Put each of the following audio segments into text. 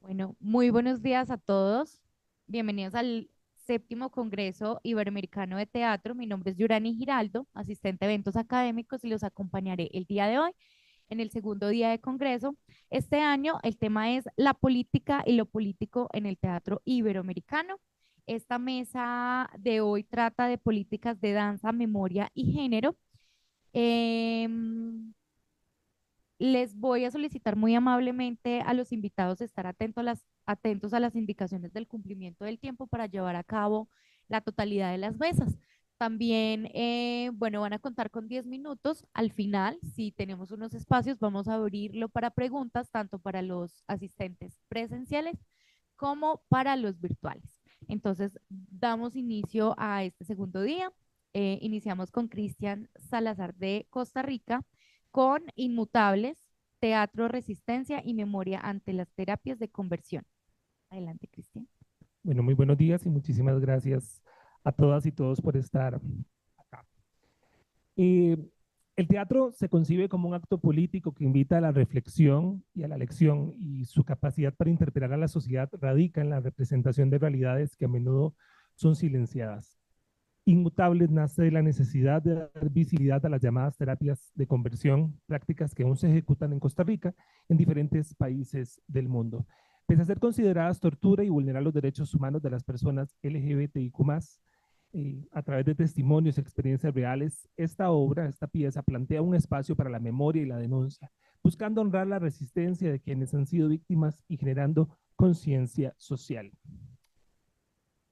Bueno, muy buenos días a todos. Bienvenidos al séptimo Congreso Iberoamericano de Teatro. Mi nombre es Yurani Giraldo, asistente de eventos académicos, y los acompañaré el día de hoy en el segundo día de Congreso. Este año el tema es la política y lo político en el teatro iberoamericano. Esta mesa de hoy trata de políticas de danza, memoria y género. Em, Les voy a solicitar muy amablemente a los invitados estar atentos a las indicaciones del cumplimiento del tiempo para llevar a cabo la totalidad de las mesas. También, bueno, van a contar con 10 minutos. Al final, si tenemos unos espacios, vamos a abrirlo para preguntas, tanto para los asistentes presenciales como para los virtuales. Entonces, damos inicio a este segundo día. Iniciamos con Cristian Salazar de Costa Rica con Inmutables, Teatro, Resistencia y Memoria ante las terapias de conversión. Adelante, Cristian. Bueno, muy buenos días y muchísimas gracias a todas y todos por estar acá. Eh, el teatro se concibe como un acto político que invita a la reflexión y a la lección, y su capacidad para interpelar a la sociedad radica en la representación de realidades que a menudo son silenciadas. Inmutables nace de la necesidad de dar visibilidad a las llamadas terapias de conversión, prácticas que aún se ejecutan en Costa Rica en diferentes países del mundo. Pese a ser consideradas tortura y vulnerar los derechos humanos de las personas LGBTIQ+, a través de testimonios y experiencias reales, esta pieza, plantea un espacio para la memoria y la denuncia, buscando honrar la resistencia de quienes han sido víctimas y generando conciencia social.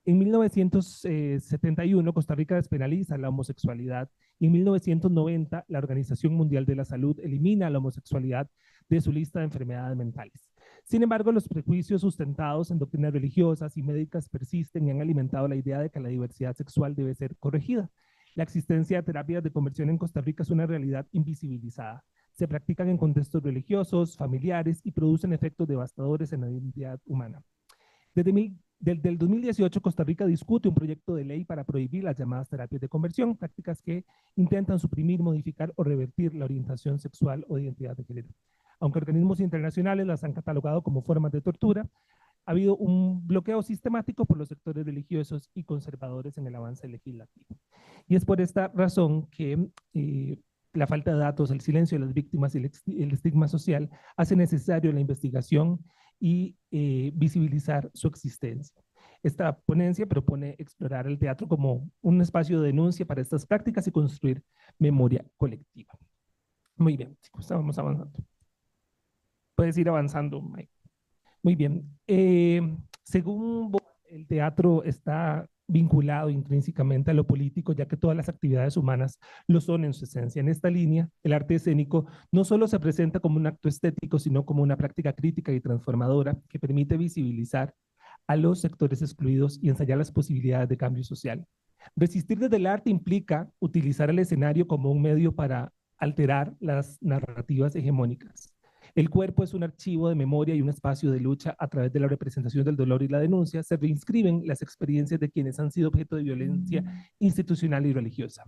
En 1971, Costa Rica despenaliza la homosexualidad, y en 1990 la Organización Mundial de la Salud elimina la homosexualidad de su lista de enfermedades mentales. Sin embargo, los prejuicios sustentados en doctrinas religiosas y médicas persisten y han alimentado la idea de que la diversidad sexual debe ser corregida. La existencia de terapias de conversión en Costa Rica es una realidad invisibilizada. Se practican en contextos religiosos, familiares, y producen efectos devastadores en la identidad humana. Desde el 2018, Costa Rica discute un proyecto de ley para prohibir las llamadas terapias de conversión, prácticas que intentan suprimir, modificar o revertir la orientación sexual o identidad de género. Aunque organismos internacionales las han catalogado como formas de tortura, ha habido un bloqueo sistemático por los sectores religiosos y conservadores en el avance legislativo. Y es por esta razón que la falta de datos, el silencio de las víctimas y el estigma social hace necesario la investigación y visibilizar su existencia. Esta ponencia propone explorar el teatro como un espacio de denuncia para estas prácticas y construir memoria colectiva. Muy bien, chicos, estamos avanzando. Puedes ir avanzando, Mike. Muy bien. Según vos, el teatro está vinculado intrínsecamente a lo político, ya que todas las actividades humanas lo son en su esencia. En esta línea, el arte escénico no solo se presenta como un acto estético, sino como una práctica crítica y transformadora que permite visibilizar a los sectores excluidos y ensayar las posibilidades de cambio social. Resistir desde el arte implica utilizar el escenario como un medio para alterar las narrativas hegemónicas. El cuerpo es un archivo de memoria y un espacio de lucha. A través de la representación del dolor y la denuncia se reinscriben las experiencias de quienes han sido objeto de violencia institucional y religiosa.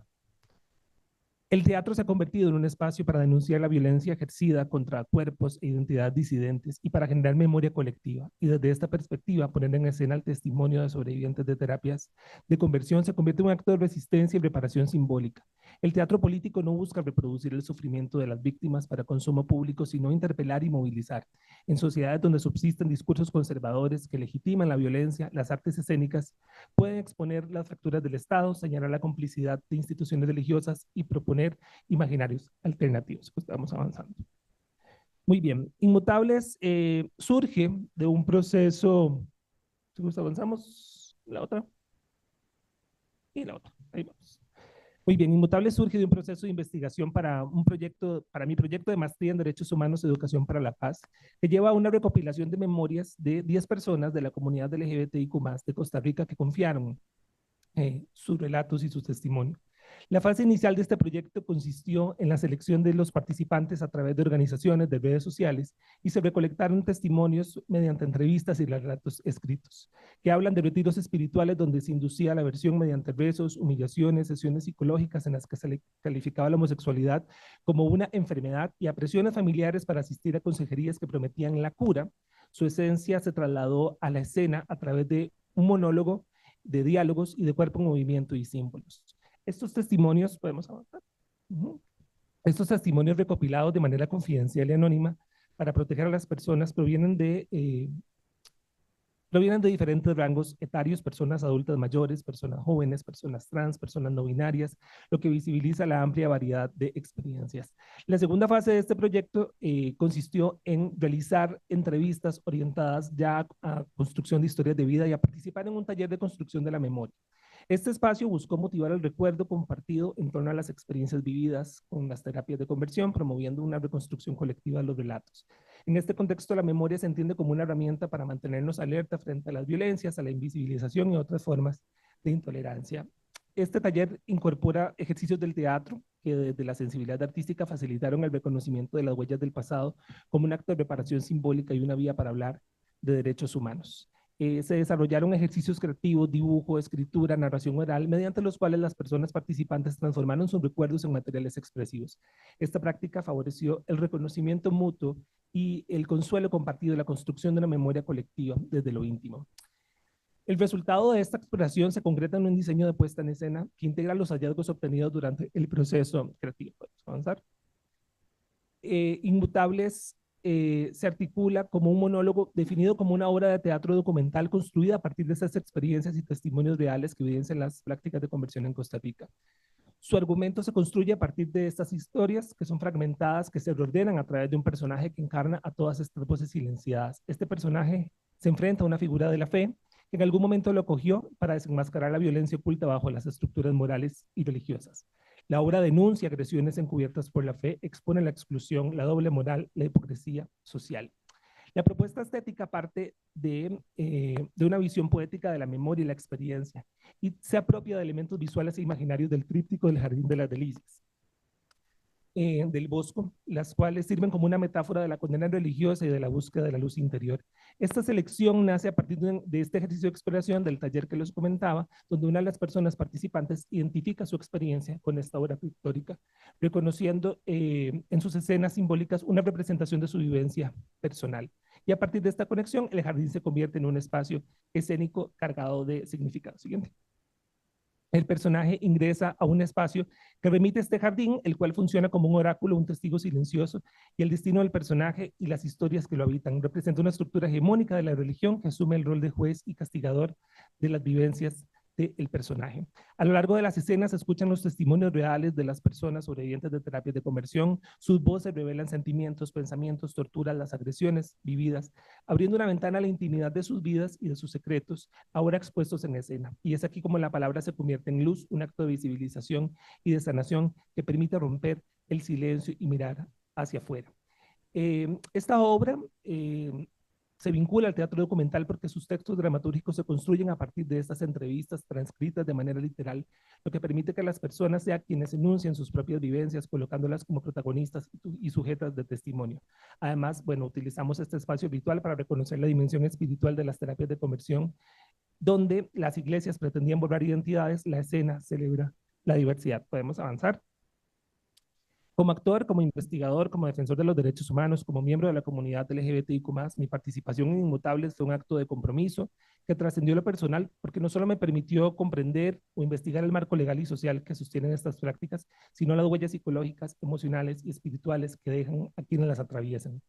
El teatro se ha convertido en un espacio para denunciar la violencia ejercida contra cuerpos e identidades disidentes y para generar memoria colectiva. Y desde esta perspectiva, poner en escena el testimonio de sobrevivientes de terapias de conversión se convierte en un acto de resistencia y preparación simbólica. El teatro político no busca reproducir el sufrimiento de las víctimas para consumo público, sino interpelar y movilizar. En sociedades donde subsisten discursos conservadores que legitiman la violencia, las artes escénicas pueden exponer las fracturas del Estado, señalar la complicidad de instituciones religiosas y proponer imaginarios alternativos. Pues estamos avanzando. Muy bien. Inmutables surge de un proceso. Si avanzamos, la otra. Y la otra. Ahí vamos. Muy bien, Inmutables surge de un proceso de investigación para mi proyecto de maestría en Derechos Humanos y Educación para la Paz, que lleva a una recopilación de memorias de 10 personas de la comunidad LGBTIQ+ de Costa Rica que confiaron sus relatos y sus testimonios. La fase inicial de este proyecto consistió en la selección de los participantes a través de organizaciones, de redes sociales, y se recolectaron testimonios mediante entrevistas y relatos escritos, que hablan de retiros espirituales donde se inducía la aversión mediante rezos, humillaciones, sesiones psicológicas en las que se le calificaba la homosexualidad como una enfermedad, y a presiones familiares para asistir a consejerías que prometían la cura, Su esencia se trasladó a la escena a través de un monólogo, de diálogos y de cuerpo en movimiento y símbolos. Estos testimonios, podemos avanzar. Estos testimonios recopilados de manera confidencial y anónima para proteger a las personas provienen de diferentes rangos etarios, personas adultas mayores, personas jóvenes, personas trans, personas no binarias, lo que visibiliza la amplia variedad de experiencias. La segunda fase de este proyecto consistió en realizar entrevistas orientadas ya a construcción de historias de vida y a participar en un taller de construcción de la memoria. Este espacio buscó motivar el recuerdo compartido en torno a las experiencias vividas con las terapias de conversión, promoviendo una reconstrucción colectiva de los relatos. En este contexto, la memoria se entiende como una herramienta para mantenernos alerta frente a las violencias, a la invisibilización y otras formas de intolerancia. Este taller incorpora ejercicios del teatro que desde la sensibilidad artística facilitaron el reconocimiento de las huellas del pasado como un acto de reparación simbólica y una vía para hablar de derechos humanos. Se desarrollaron ejercicios creativos, dibujo, escritura, narración oral, mediante los cuales las personas participantes transformaron sus recuerdos en materiales expresivos. Esta práctica favoreció el reconocimiento mutuo y el consuelo compartido y la construcción de una memoria colectiva desde lo íntimo. El resultado de esta exploración se concreta en un diseño de puesta en escena que integra los hallazgos obtenidos durante el proceso creativo. ¿Podemos avanzar? Inmutables se articula como un monólogo definido como una obra de teatro documental construida a partir de estas experiencias y testimonios reales que evidencian las prácticas de conversión en Costa Rica. Su argumento se construye a partir de estas historias que son fragmentadas, que se reordenan a través de un personaje que encarna a todas estas voces silenciadas. Este personaje se enfrenta a una figura de la fe que en algún momento lo acogió para desenmascarar la violencia oculta bajo las estructuras morales y religiosas. La obra denuncia agresiones encubiertas por la fe, expone la exclusión, la doble moral, la hipocresía social. La propuesta estética parte de una visión poética de la memoria y la experiencia y se apropia de elementos visuales e imaginarios del tríptico del Jardín de las Delicias, del Bosco, las cuales sirven como una metáfora de la condena religiosa y de la búsqueda de la luz interior. Esta selección nace a partir de este ejercicio de exploración del taller que les comentaba, donde una de las personas participantes identifica su experiencia con esta obra pictórica, reconociendo en sus escenas simbólicas una representación de su vivencia personal. Y a partir de esta conexión, el jardín se convierte en un espacio escénico cargado de significado. Siguiente. El personaje ingresa a un espacio que remite a este jardín, el cual funciona como un oráculo, un testigo silencioso, y el destino del personaje y las historias que lo habitan. Representa una estructura hegemónica de la religión que asume el rol de juez y castigador de las vivencias del personaje. A lo largo de las escenas se escuchan los testimonios reales de las personas sobrevivientes de terapias de conversión. Sus voces revelan sentimientos, pensamientos, torturas, las agresiones vividas, abriendo una ventana a la intimidad de sus vidas y de sus secretos, ahora expuestos en escena. Y es aquí como la palabra se convierte en luz, un acto de visibilización y de sanación que permite romper el silencio y mirar hacia afuera. Esta obra se vincula al teatro documental porque sus textos dramatúrgicos se construyen a partir de estas entrevistas transcritas de manera literal, lo que permite que las personas sean quienes enuncien sus propias vivencias, colocándolas como protagonistas y sujetas de testimonio. Además, bueno, utilizamos este espacio virtual para reconocer la dimensión espiritual de las terapias de conversión, donde las iglesias pretendían borrar identidades, la escena celebra la diversidad. ¿Podemos avanzar? Como actor, como investigador, como defensor de los derechos humanos, como miembro de la comunidad LGBTIQ+, mi participación en Inmutables fue un acto de compromiso que trascendió lo personal porque no solo me permitió comprender o investigar el marco legal y social que sostienen estas prácticas, sino las huellas psicológicas, emocionales y espirituales que dejan a quienes las atraviesan.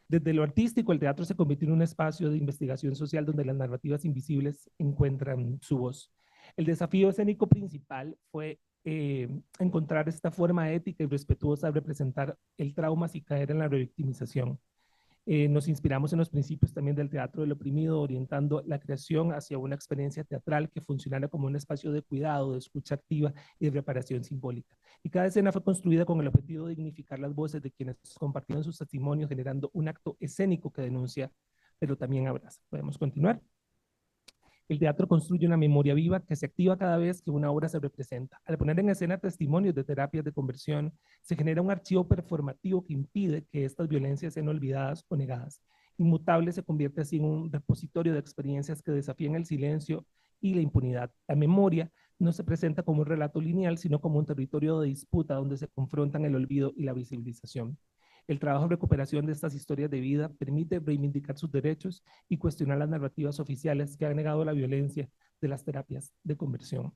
Desde lo artístico, el teatro se convirtió en un espacio de investigación social donde las narrativas invisibles encuentran su voz. El desafío escénico principal fue encontrar esta forma ética y respetuosa de representar el trauma sin caer en la revictimización. Nos inspiramos en los principios también del teatro del oprimido, orientando la creación hacia una experiencia teatral que funcionara como un espacio de cuidado, de escucha activa y de reparación simbólica. Y cada escena fue construida con el objetivo de dignificar las voces de quienes compartieron sus testimonios, generando un acto escénico que denuncia, pero también abraza. ¿Podemos continuar? El teatro construye una memoria viva que se activa cada vez que una obra se representa. Al poner en escena testimonios de terapias de conversión, se genera un archivo performativo que impide que estas violencias sean olvidadas o negadas. Inmutable se convierte así en un repositorio de experiencias que desafían el silencio y la impunidad. La memoria no se presenta como un relato lineal, sino como un territorio de disputa donde se confrontan el olvido y la visibilización. El trabajo de recuperación de estas historias de vida permite reivindicar sus derechos y cuestionar las narrativas oficiales que han negado la violencia de las terapias de conversión.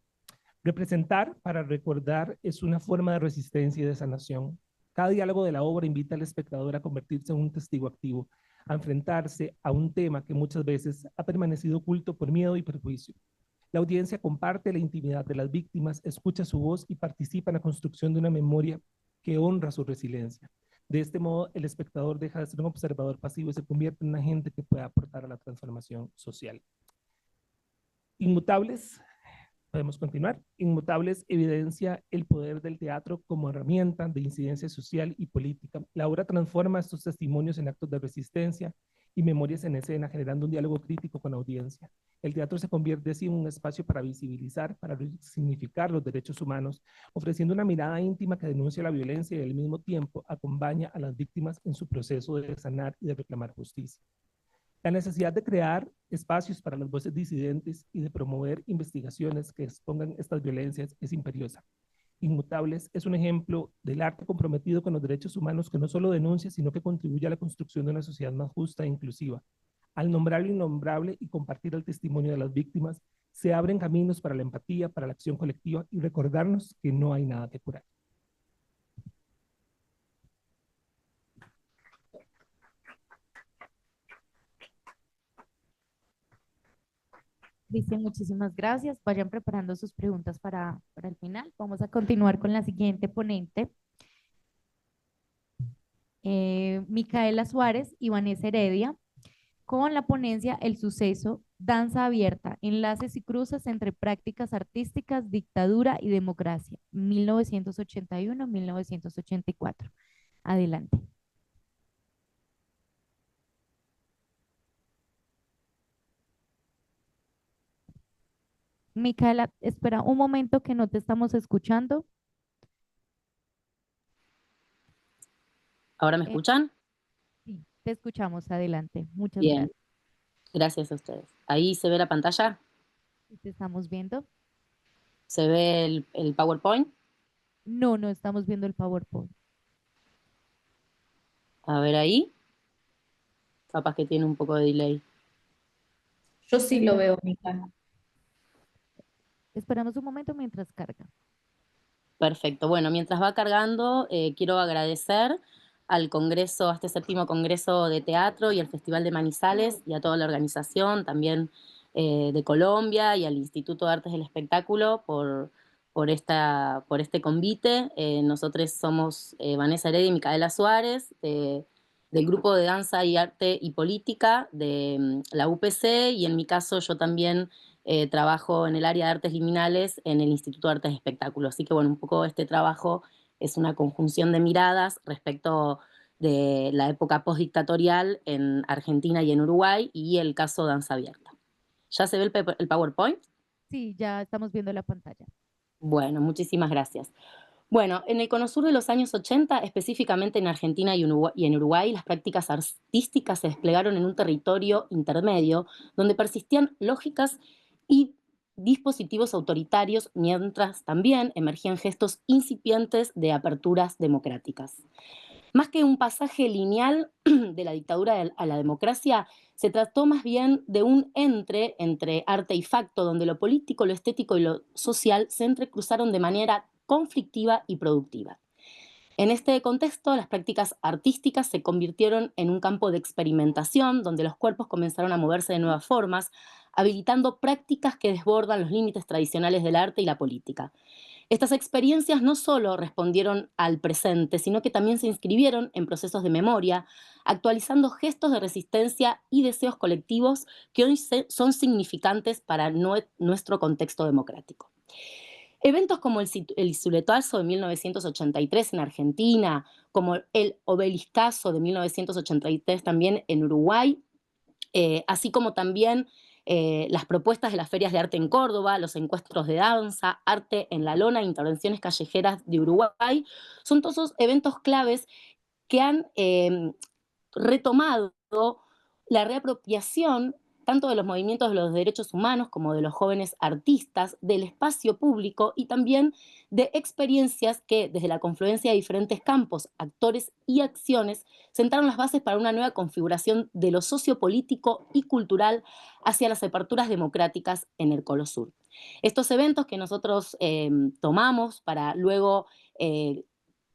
Representar para recordar es una forma de resistencia y de sanación. Cada diálogo de la obra invita al espectador a convertirse en un testigo activo, a enfrentarse a un tema que muchas veces ha permanecido oculto por miedo y prejuicio. La audiencia comparte la intimidad de las víctimas, escucha su voz y participa en la construcción de una memoria que honra su resiliencia. De este modo, el espectador deja de ser un observador pasivo y se convierte en un agente que pueda aportar a la transformación social. Inmutables, podemos continuar. Inmutables evidencia el poder del teatro como herramienta de incidencia social y política. La obra transforma estos testimonios en actos de resistencia y memorias en escena, generando un diálogo crítico con la audiencia. El teatro se convierte así en un espacio para visibilizar, para significar los derechos humanos, ofreciendo una mirada íntima que denuncia la violencia y al mismo tiempo acompaña a las víctimas en su proceso de sanar y de reclamar justicia. La necesidad de crear espacios para las voces disidentes y de promover investigaciones que expongan estas violencias es imperiosa. Inmutables es un ejemplo del arte comprometido con los derechos humanos que no solo denuncia, sino que contribuye a la construcción de una sociedad más justa e inclusiva. Al nombrar lo innombrable y compartir el testimonio de las víctimas, se abren caminos para la empatía, para la acción colectiva y recordarnos que no hay nada que curar. Cristian, muchísimas gracias. Vayan preparando sus preguntas para el final. Vamos a continuar con la siguiente ponente. Micaela Suárez y Vanessa Heredia, con la ponencia El suceso, danza abierta, enlaces y cruces entre prácticas artísticas, dictadura y democracia, 1981-1984. Adelante. Micaela, espera un momento que no te estamos escuchando. ¿Ahora me escuchan? Sí, te escuchamos. Adelante. Muchas Bien, gracias. gracias a ustedes. ¿Ahí se ve la pantalla? ¿Sí te estamos viendo? ¿Se ve el PowerPoint? No, no estamos viendo el PowerPoint. A ver ahí. Capaz que tiene un poco de delay. Yo sí lo veo, Mica. Esperamos un momento mientras carga. Perfecto. Bueno, mientras va cargando, quiero agradecer al Congreso, a este 7º Congreso de Teatro y al Festival de Manizales y a toda la organización también de Colombia y al Instituto de Artes del Espectáculo por este convite. Nosotros somos Vanessa Heredia y Micaela Suárez, del Grupo de Danza y Arte y Política de la UPC, y en mi caso yo también trabajo en el área de artes liminales en el Instituto de Artes y Espectáculos. Así que bueno, un poco este trabajo es una conjunción de miradas respecto de la época postdictatorial en Argentina y en Uruguay y el caso Danza Abierta. ¿Ya se ve el PowerPoint? Sí, ya estamos viendo la pantalla. Bueno, muchísimas gracias. Bueno, en el Cono Sur de los años 80, específicamente en Argentina y en Uruguay, las prácticas artísticas se desplegaron en un territorio intermedio donde persistían lógicas y dispositivos autoritarios, mientras también emergían gestos incipientes de aperturas democráticas. Más que un pasaje lineal de la dictadura a la democracia, se trató más bien de un entre arte y facto, donde lo político, lo estético y lo social se entrecruzaron de manera conflictiva y productiva. En este contexto, las prácticas artísticas se convirtieron en un campo de experimentación, donde los cuerpos comenzaron a moverse de nuevas formas, habilitando prácticas que desbordan los límites tradicionales del arte y la política. Estas experiencias no solo respondieron al presente, sino que también se inscribieron en procesos de memoria, actualizando gestos de resistencia y deseos colectivos que hoy son significantes para nuestro contexto democrático. Eventos como el Zuletazo de 1983 en Argentina, como el Obeliscazo de 1983 también en Uruguay, así como también las propuestas de las ferias de arte en Córdoba, los encuentros de danza, arte en la lona, intervenciones callejeras de Uruguay, son todos esos eventos claves que han retomado la reapropiación tanto de los movimientos de los derechos humanos como de los jóvenes artistas, del espacio público y también de experiencias que, desde la confluencia de diferentes campos, actores y acciones, sentaron las bases para una nueva configuración de lo sociopolítico y cultural hacia las aperturas democráticas en el Cono Sur. Estos eventos que nosotros tomamos para luego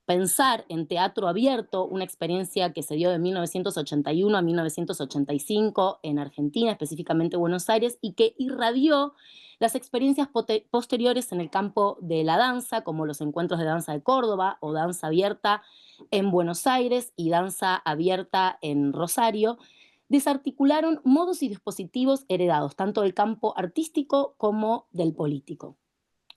pensar en teatro abierto, una experiencia que se dio de 1981 a 1985 en Argentina, específicamente Buenos Aires, y que irradió las experiencias posteriores en el campo de la danza, como los encuentros de danza de Córdoba o danza abierta en Buenos Aires y danza abierta en Rosario, desarticularon modos y dispositivos heredados tanto del campo artístico como del político.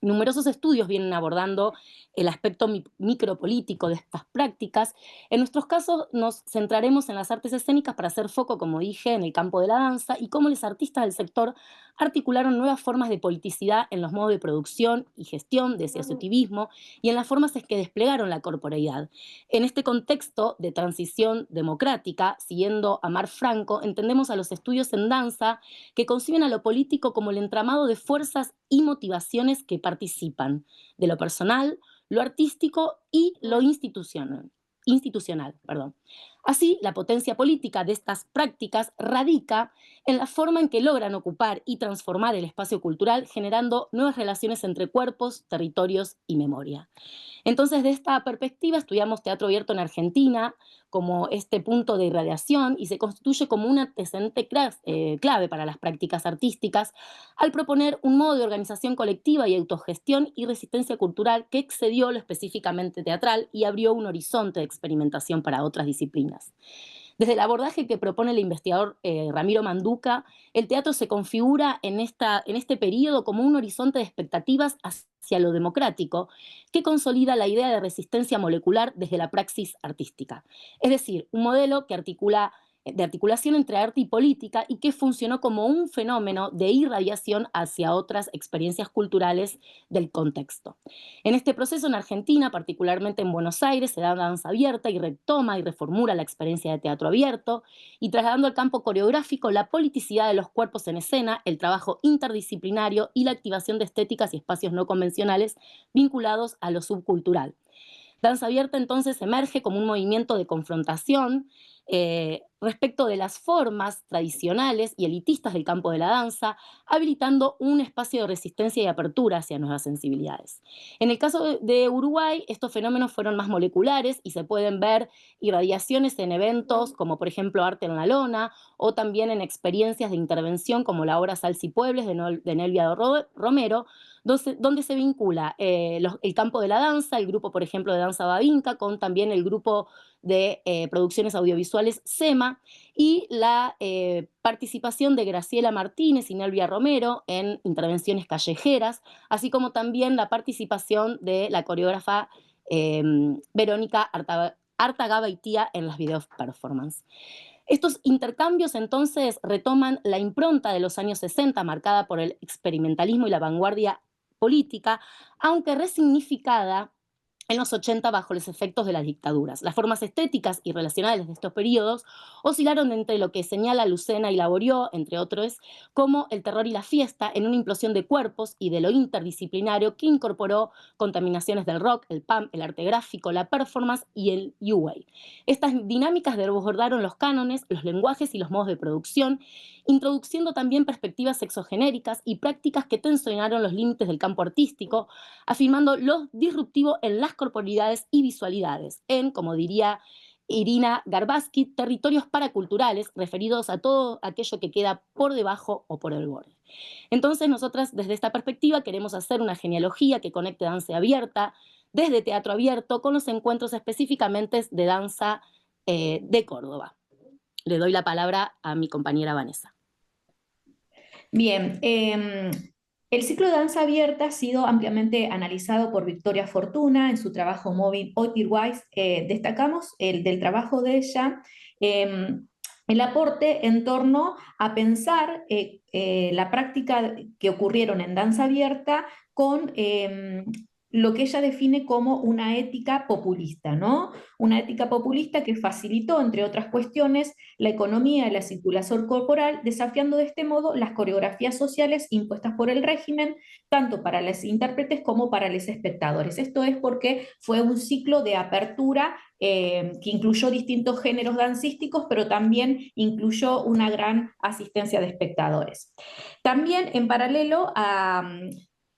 Numerosos estudios vienen abordando el aspecto micropolítico de estas prácticas. En nuestros casos nos centraremos en las artes escénicas para hacer foco, como dije, en el campo de la danza y cómo los artistas del sector articularon nuevas formas de politicidad en los modos de producción y gestión de ese asociativismo y en las formas en que desplegaron la corporeidad. En este contexto de transición democrática, siguiendo a Mar Franco, entendemos a los estudios en danza que conciben a lo político como el entramado de fuerzas y motivaciones que participan de lo personal, lo artístico y lo institucional. Así, la potencia política de estas prácticas radica en la forma en que logran ocupar y transformar el espacio cultural, generando nuevas relaciones entre cuerpos, territorios y memoria. Entonces, de esta perspectiva, estudiamos teatro abierto en Argentina como este punto de irradiación y se constituye como un antecedente clave para las prácticas artísticas al proponer un modo de organización colectiva y autogestión y resistencia cultural que excedió lo específicamente teatral y abrió un horizonte de experimentación para otras disciplinas. Desde el abordaje que propone el investigador Ramiro Manduca, el teatro se configura en este periodo como un horizonte de expectativas hacia lo democrático que consolida la idea de resistencia molecular desde la praxis artística. Es decir, un modelo que de articulación entre arte y política y que funcionó como un fenómeno de irradiación hacia otras experiencias culturales del contexto. En este proceso en Argentina, particularmente en Buenos Aires, se da danza abierta y retoma y reformula la experiencia de teatro abierto y trasladando al campo coreográfico la politicidad de los cuerpos en escena, el trabajo interdisciplinario y la activación de estéticas y espacios no convencionales vinculados a lo subcultural. Danza abierta entonces emerge como un movimiento de confrontación respecto de las formas tradicionales y elitistas del campo de la danza, habilitando un espacio de resistencia y apertura hacia nuevas sensibilidades. En el caso de Uruguay, estos fenómenos fueron más moleculares y se pueden ver irradiaciones en eventos como por ejemplo Arte en la Lona o también en experiencias de intervención como la obra Salsi Puebles de Nelvia Romero, donde se vincula el campo de la danza, el grupo, por ejemplo, de danza babinca, con también el grupo de producciones audiovisuales SEMA y la participación de Graciela Martínez y Nelvia Romero en intervenciones callejeras, así como también la participación de la coreógrafa Verónica Artagabeitia en las video performance. Estos intercambios entonces retoman la impronta de los años 60 marcada por el experimentalismo y la vanguardia política, aunque resignificada en los 80 bajo los efectos de las dictaduras. Las formas estéticas y relacionales de estos periodos oscilaron entre lo que señala Lucena y Laborió, entre otros, como el terror y la fiesta en una implosión de cuerpos y de lo interdisciplinario que incorporó contaminaciones del rock, el punk, el arte gráfico, la performance y el U-Wave. Estas dinámicas desbordaron los cánones, los lenguajes y los modos de producción, introduciendo también perspectivas sexogenéricas y prácticas que tensionaron los límites del campo artístico, afirmando lo disruptivo en las corporalidades y visualidades, en, como diría Irina Garbatsky, territorios paraculturales referidos a todo aquello que queda por debajo o por el borde. Entonces, nosotras desde esta perspectiva queremos hacer una genealogía que conecte danza abierta, desde teatro abierto, con los encuentros específicamente de danza de Córdoba. Le doy la palabra a mi compañera Vanessa. Bien, el ciclo de danza abierta ha sido ampliamente analizado por Victoria Fortuna en su trabajo móvil Otherwise. Destacamos el del trabajo de ella, el aporte en torno a pensar la práctica que ocurrieron en danza abierta con lo que ella define como una ética populista, ¿no? Una ética populista que facilitó, entre otras cuestiones, la economía y la circulación corporal, desafiando de este modo las coreografías sociales impuestas por el régimen, tanto para los intérpretes como para los espectadores. Esto es porque fue un ciclo de apertura que incluyó distintos géneros dancísticos, pero también incluyó una gran asistencia de espectadores. También, en paralelo a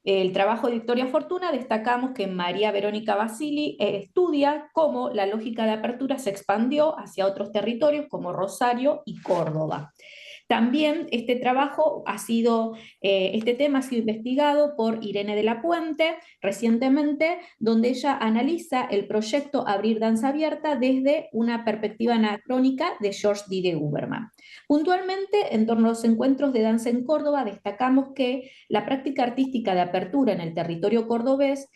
el trabajo de Victoria Fortuna, destacamos que María Verónica Basili estudia cómo la lógica de apertura se expandió hacia otros territorios como Rosario y Córdoba. También este tema ha sido investigado por Irene de la Puente recientemente, donde ella analiza el proyecto Abrir Danza Abierta desde una perspectiva anacrónica de George Didier Huberman. Puntualmente, en torno a los encuentros de danza en Córdoba, destacamos que la práctica artística de apertura en el territorio cordobés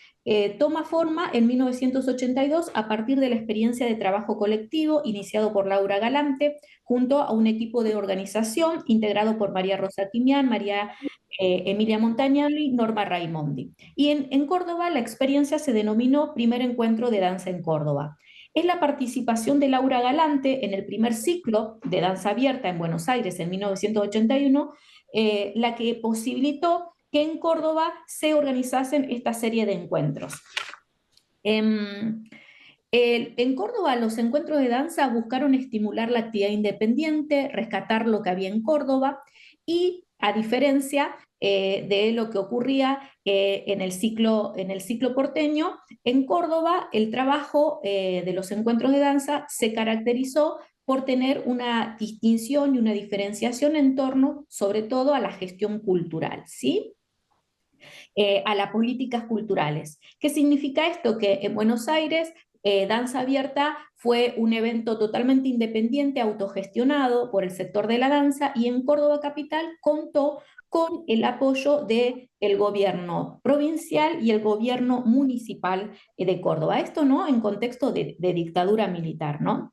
toma forma en 1982 a partir de la experiencia de trabajo colectivo iniciado por Laura Galante junto a un equipo de organización integrado por María Rosa Timián, María Emilia Montagnoli, Norma Raimondi. Y en Córdoba la experiencia se denominó Primer Encuentro de Danza en Córdoba. Es la participación de Laura Galante en el primer ciclo de danza abierta en Buenos Aires en 1981 la que posibilitó que en Córdoba se organizasen esta serie de encuentros. En Córdoba los encuentros de danza buscaron estimular la actividad independiente, rescatar lo que había en Córdoba y, a diferencia de lo que ocurría en el ciclo porteño, en Córdoba el trabajo de los encuentros de danza se caracterizó por tener una distinción y una diferenciación en torno, sobre todo, a la gestión cultural, ¿sí? A las políticas culturales. ¿Qué significa esto? Que en Buenos Aires Danza Abierta fue un evento totalmente independiente, autogestionado por el sector de la danza, y en Córdoba Capital contó con el apoyo del gobierno provincial y el gobierno municipal de Córdoba. Esto, ¿no?, en contexto de dictadura militar, ¿no?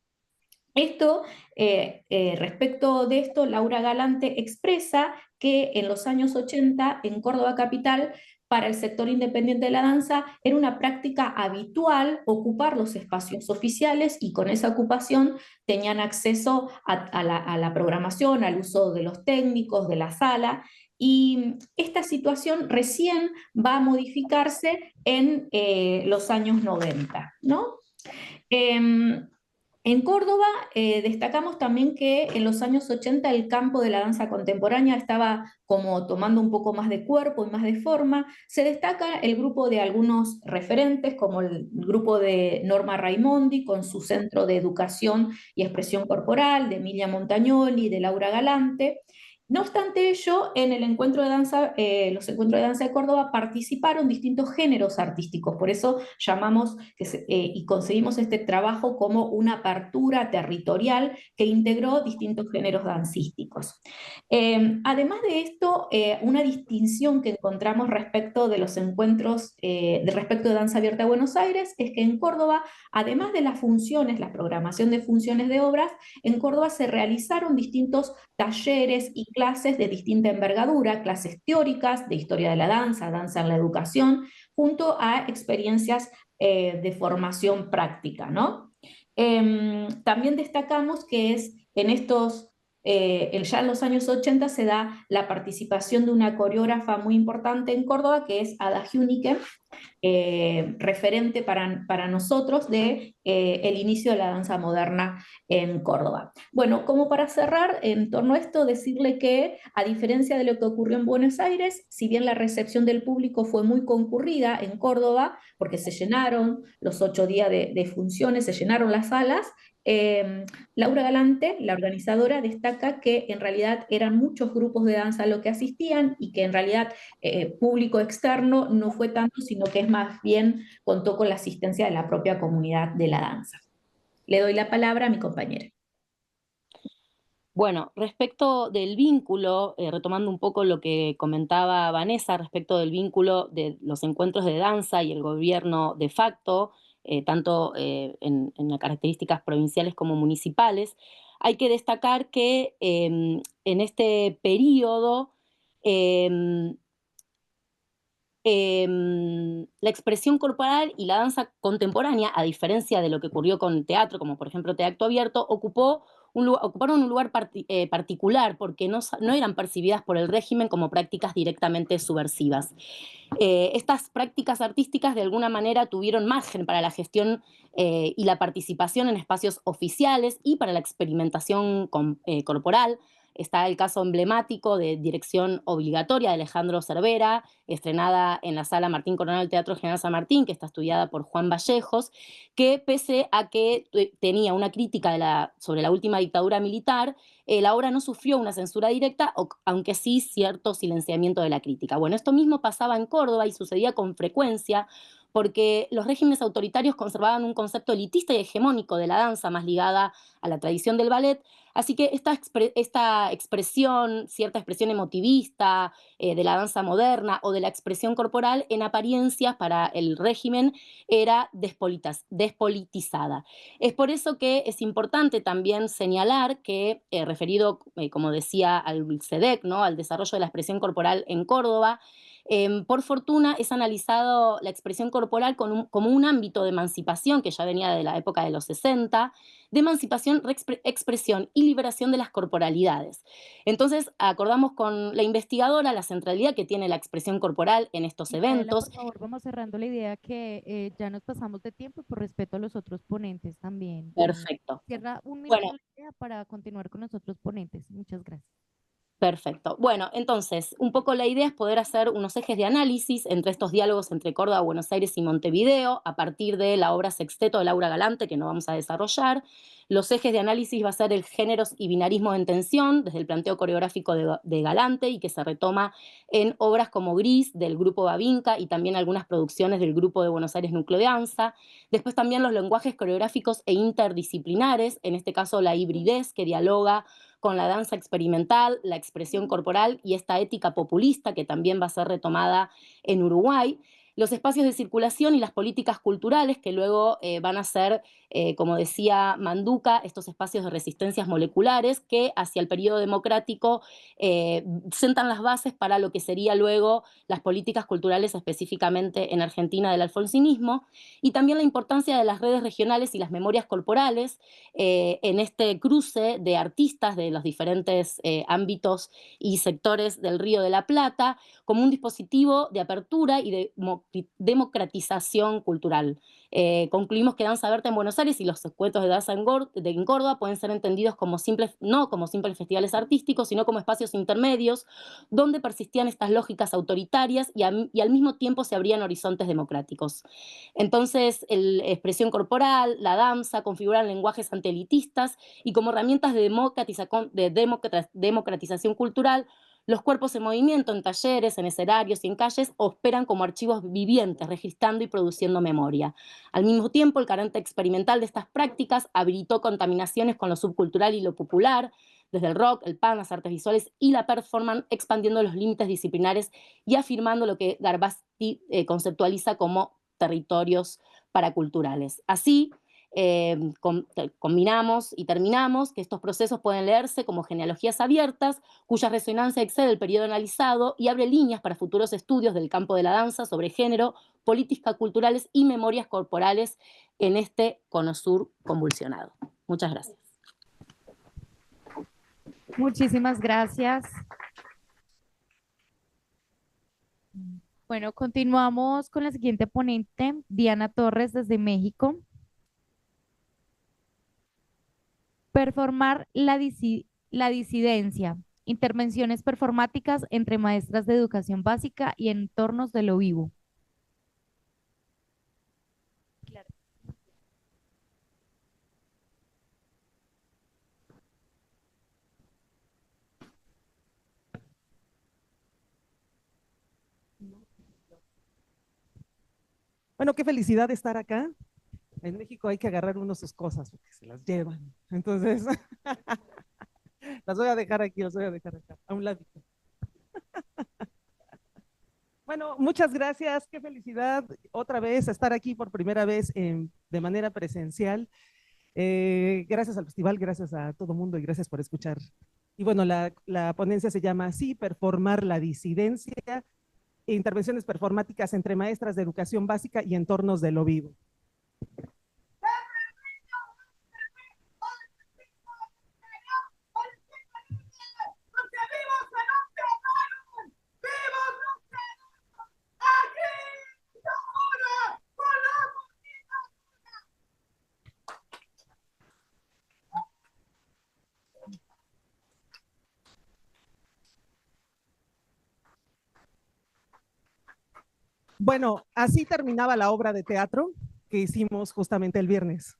Respecto de esto, Laura Galante expresa que en los años 80 en Córdoba Capital, para el sector independiente de la danza, era una práctica habitual ocupar los espacios oficiales y con esa ocupación tenían acceso a la programación, al uso de los técnicos, de la sala, y esta situación recién va a modificarse en los años 90, ¿no? En Córdoba destacamos también que en los años 80 el campo de la danza contemporánea estaba como tomando un poco más de cuerpo y más de forma. Se destaca el grupo de algunos referentes, como el grupo de Norma Raimondi, con su Centro de Educación y Expresión Corporal, de Emilia Montagnoli, de Laura Galante. No obstante ello, en el encuentro de danza, los encuentros de danza de Córdoba participaron distintos géneros artísticos, por eso llamamos y conseguimos este trabajo como una apertura territorial que integró distintos géneros dancísticos. Además de esto, una distinción que encontramos respecto de los encuentros, respecto de Danza Abierta de Buenos Aires, es que en Córdoba, además de las funciones, la programación de funciones de obras, en Córdoba se realizaron distintos talleres y clases de distinta envergadura, clases teóricas de historia de la danza, danza en la educación, junto a experiencias de formación práctica, ¿no? También destacamos que ya en los años 80 se da la participación de una coreógrafa muy importante en Córdoba, que es Ada Hünicke, referente para nosotros de el inicio de la danza moderna en Córdoba. Bueno, como para cerrar en torno a esto, decirle que, a diferencia de lo que ocurrió en Buenos Aires, si bien la recepción del público fue muy concurrida en Córdoba, porque se llenaron los 8 días de funciones, se llenaron las salas, Laura Galante, la organizadora, destaca que en realidad eran muchos grupos de danza los que asistían y que en realidad público externo no fue tanto, sino que es más bien contó con la asistencia de la propia comunidad de la danza. Le doy la palabra a mi compañera. Bueno, respecto del vínculo, retomando un poco lo que comentaba Vanessa respecto del vínculo de los encuentros de danza y el gobierno de facto, tanto en las características provinciales como municipales, hay que destacar que en este periodo la expresión corporal y la danza contemporánea, a diferencia de lo que ocurrió con teatro, como por ejemplo Teatro Abierto, ocuparon un lugar particular porque no eran percibidas por el régimen como prácticas directamente subversivas. Estas prácticas artísticas de alguna manera tuvieron margen para la gestión y la participación en espacios oficiales y para la experimentación corporal. Está el caso emblemático de Dirección Obligatoria de Alejandro Cervera, estrenada en la Sala Martín Coronel del Teatro General San Martín, que está estudiada por Juan Vallejos, que pese a que tenía una crítica sobre la última dictadura militar, la obra no sufrió una censura directa, aunque sí cierto silenciamiento de la crítica. Bueno, esto mismo pasaba en Córdoba y sucedía con frecuencia porque los regímenes autoritarios conservaban un concepto elitista y hegemónico de la danza más ligada a la tradición del ballet. Así que esta expresión, cierta expresión emotivista de la danza moderna o de la expresión corporal, en apariencias para el régimen era despolitizada. Es por eso que es importante también señalar que, referido, como decía, al SEDEC, ¿no?, al desarrollo de la expresión corporal en Córdoba, por fortuna es analizado la expresión corporal como un ámbito de emancipación que ya venía de la época de los 60, de emancipación, expresión y liberación de las corporalidades. Entonces, acordamos con la investigadora la centralidad que tiene la expresión corporal en estos Micaela, eventos. por favor, vamos cerrando la idea que ya nos pasamos de tiempo por respeto a los otros ponentes también. Perfecto. Cierra un Bueno, minuto la idea para continuar con los otros ponentes. Muchas gracias. perfecto. Bueno, entonces, un poco la idea es poder hacer unos ejes de análisis entre estos diálogos entre Córdoba, Buenos Aires y Montevideo, a partir de la obra Sexteto de Laura Galante, que no vamos a desarrollar. Los ejes de análisis va a ser el géneros y binarismo en tensión, desde el planteo coreográfico de Galante, y que se retoma en obras como Gris, del grupo Babinca, y también algunas producciones del grupo de Buenos Aires Núcleo de Danza. Después también los lenguajes coreográficos e interdisciplinares, en este caso la hibridez, que dialoga con la danza experimental, la expresión corporal y esta ética populista que también va a ser retomada en Uruguay. Los espacios de circulación y las políticas culturales que luego van a ser, como decía Manduca, estos espacios de resistencias moleculares que hacia el periodo democrático sentan las bases para lo que sería luego las políticas culturales específicamente en Argentina del alfonsinismo, y también la importancia de las redes regionales y las memorias corporales en este cruce de artistas de los diferentes ámbitos y sectores del Río de la Plata, como un dispositivo de apertura y de democratización cultural. Concluimos que Danza Abierta en Buenos Aires y los encuentros de danza en Córdoba pueden ser entendidos como no como simples festivales artísticos, sino como espacios intermedios donde persistían estas lógicas autoritarias y al mismo tiempo se abrían horizontes democráticos. Entonces, la expresión corporal, la danza, configuran lenguajes antielitistas y como herramientas de democratización cultural, los cuerpos en movimiento, en talleres, en escenarios y en calles, operan como archivos vivientes, registrando y produciendo memoria. Al mismo tiempo, el carácter experimental de estas prácticas habilitó contaminaciones con lo subcultural y lo popular, desde el rock, el pan, las artes visuales y la performance, expandiendo los límites disciplinares y afirmando lo que Garbasti conceptualiza como territorios paraculturales. Así, combinamos y terminamos que estos procesos pueden leerse como genealogías abiertas, cuya resonancia excede el periodo analizado y abre líneas para futuros estudios del campo de la danza sobre género, políticas culturales y memorias corporales en este cono sur convulsionado. Muchas gracias. Muchísimas gracias. Bueno, continuamos con la siguiente ponente, Diana Torres desde México. Performar la disidencia, intervenciones performáticas entre maestras de educación básica y entornos de lo vivo. Claro. Bueno, qué felicidad estar acá. En México hay que agarrar uno sus cosas porque se las llevan. Entonces, las voy a dejar aquí, las voy a dejar acá, a un ladito. Bueno, muchas gracias, qué felicidad otra vez estar aquí por primera vez de manera presencial. Gracias al festival, gracias a todo mundo y gracias por escuchar. Y bueno, la ponencia se llama así, Performar la disidencia, intervenciones performáticas entre maestras de educación básica y entornos de lo vivo. Bueno, así terminaba la obra de teatro que hicimos justamente el viernes.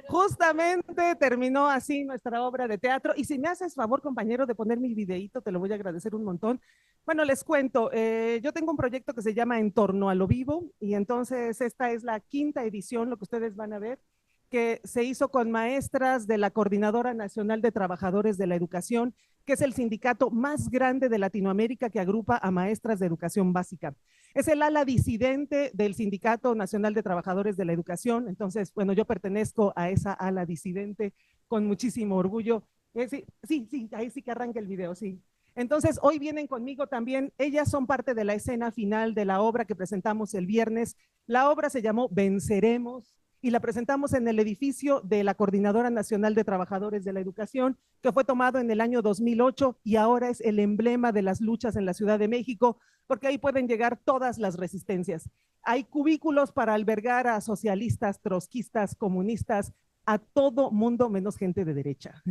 Justamente terminó así nuestra obra de teatro. Y si me haces favor, compañero, de poner mi videíto, te lo voy a agradecer un montón. Bueno, les cuento, yo tengo un proyecto que se llama En torno a lo vivo, y entonces esta es la 5ª edición, lo que ustedes van a ver, que se hizo con maestras de la Coordinadora Nacional de Trabajadores de la Educación, que es el sindicato más grande de Latinoamérica que agrupa a maestras de educación básica. Es el ala disidente del Sindicato Nacional de Trabajadores de la Educación. Entonces, bueno, yo pertenezco a esa ala disidente con muchísimo orgullo. Sí, ahí sí que arranca el video, sí. Entonces, hoy vienen conmigo también, ellas son parte de la escena final de la obra que presentamos el viernes. La obra se llamó Venceremos, y la presentamos en el edificio de la Coordinadora Nacional de Trabajadores de la Educación, que fue tomado en el año 2008 y ahora es el emblema de las luchas en la Ciudad de México, porque ahí pueden llegar todas las resistencias. Hay cubículos para albergar a socialistas, trotskistas, comunistas, a todo mundo menos gente de derecha.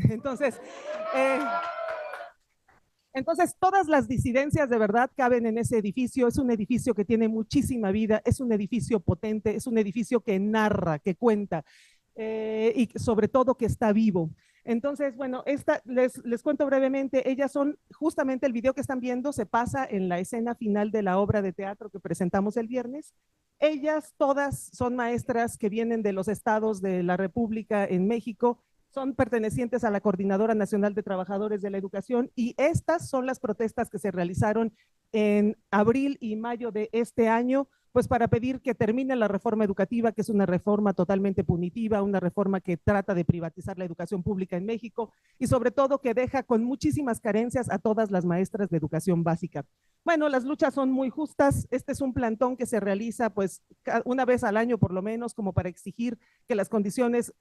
Entonces, todas las disidencias de verdad caben en ese edificio. Es un edificio que tiene muchísima vida, es un edificio potente, es un edificio que narra, que cuenta, y sobre todo que está vivo. Entonces, bueno, les cuento brevemente, ellas son justamente el video que están viendo, se pasa en la escena final de la obra de teatro que presentamos el viernes. Ellas todas son maestras que vienen de los estados de la República en México, son pertenecientes a la Coordinadora Nacional de Trabajadores de la Educación, y estas son las protestas que se realizaron en abril y mayo de este año, pues para pedir que termine la reforma educativa, que es una reforma totalmente punitiva, una reforma que trata de privatizar la educación pública en México y sobre todo que deja con muchísimas carencias a todas las maestras de educación básica. Bueno, las luchas son muy justas. Este es un plantón que se realiza pues una vez al año por lo menos, como para exigir que las condiciones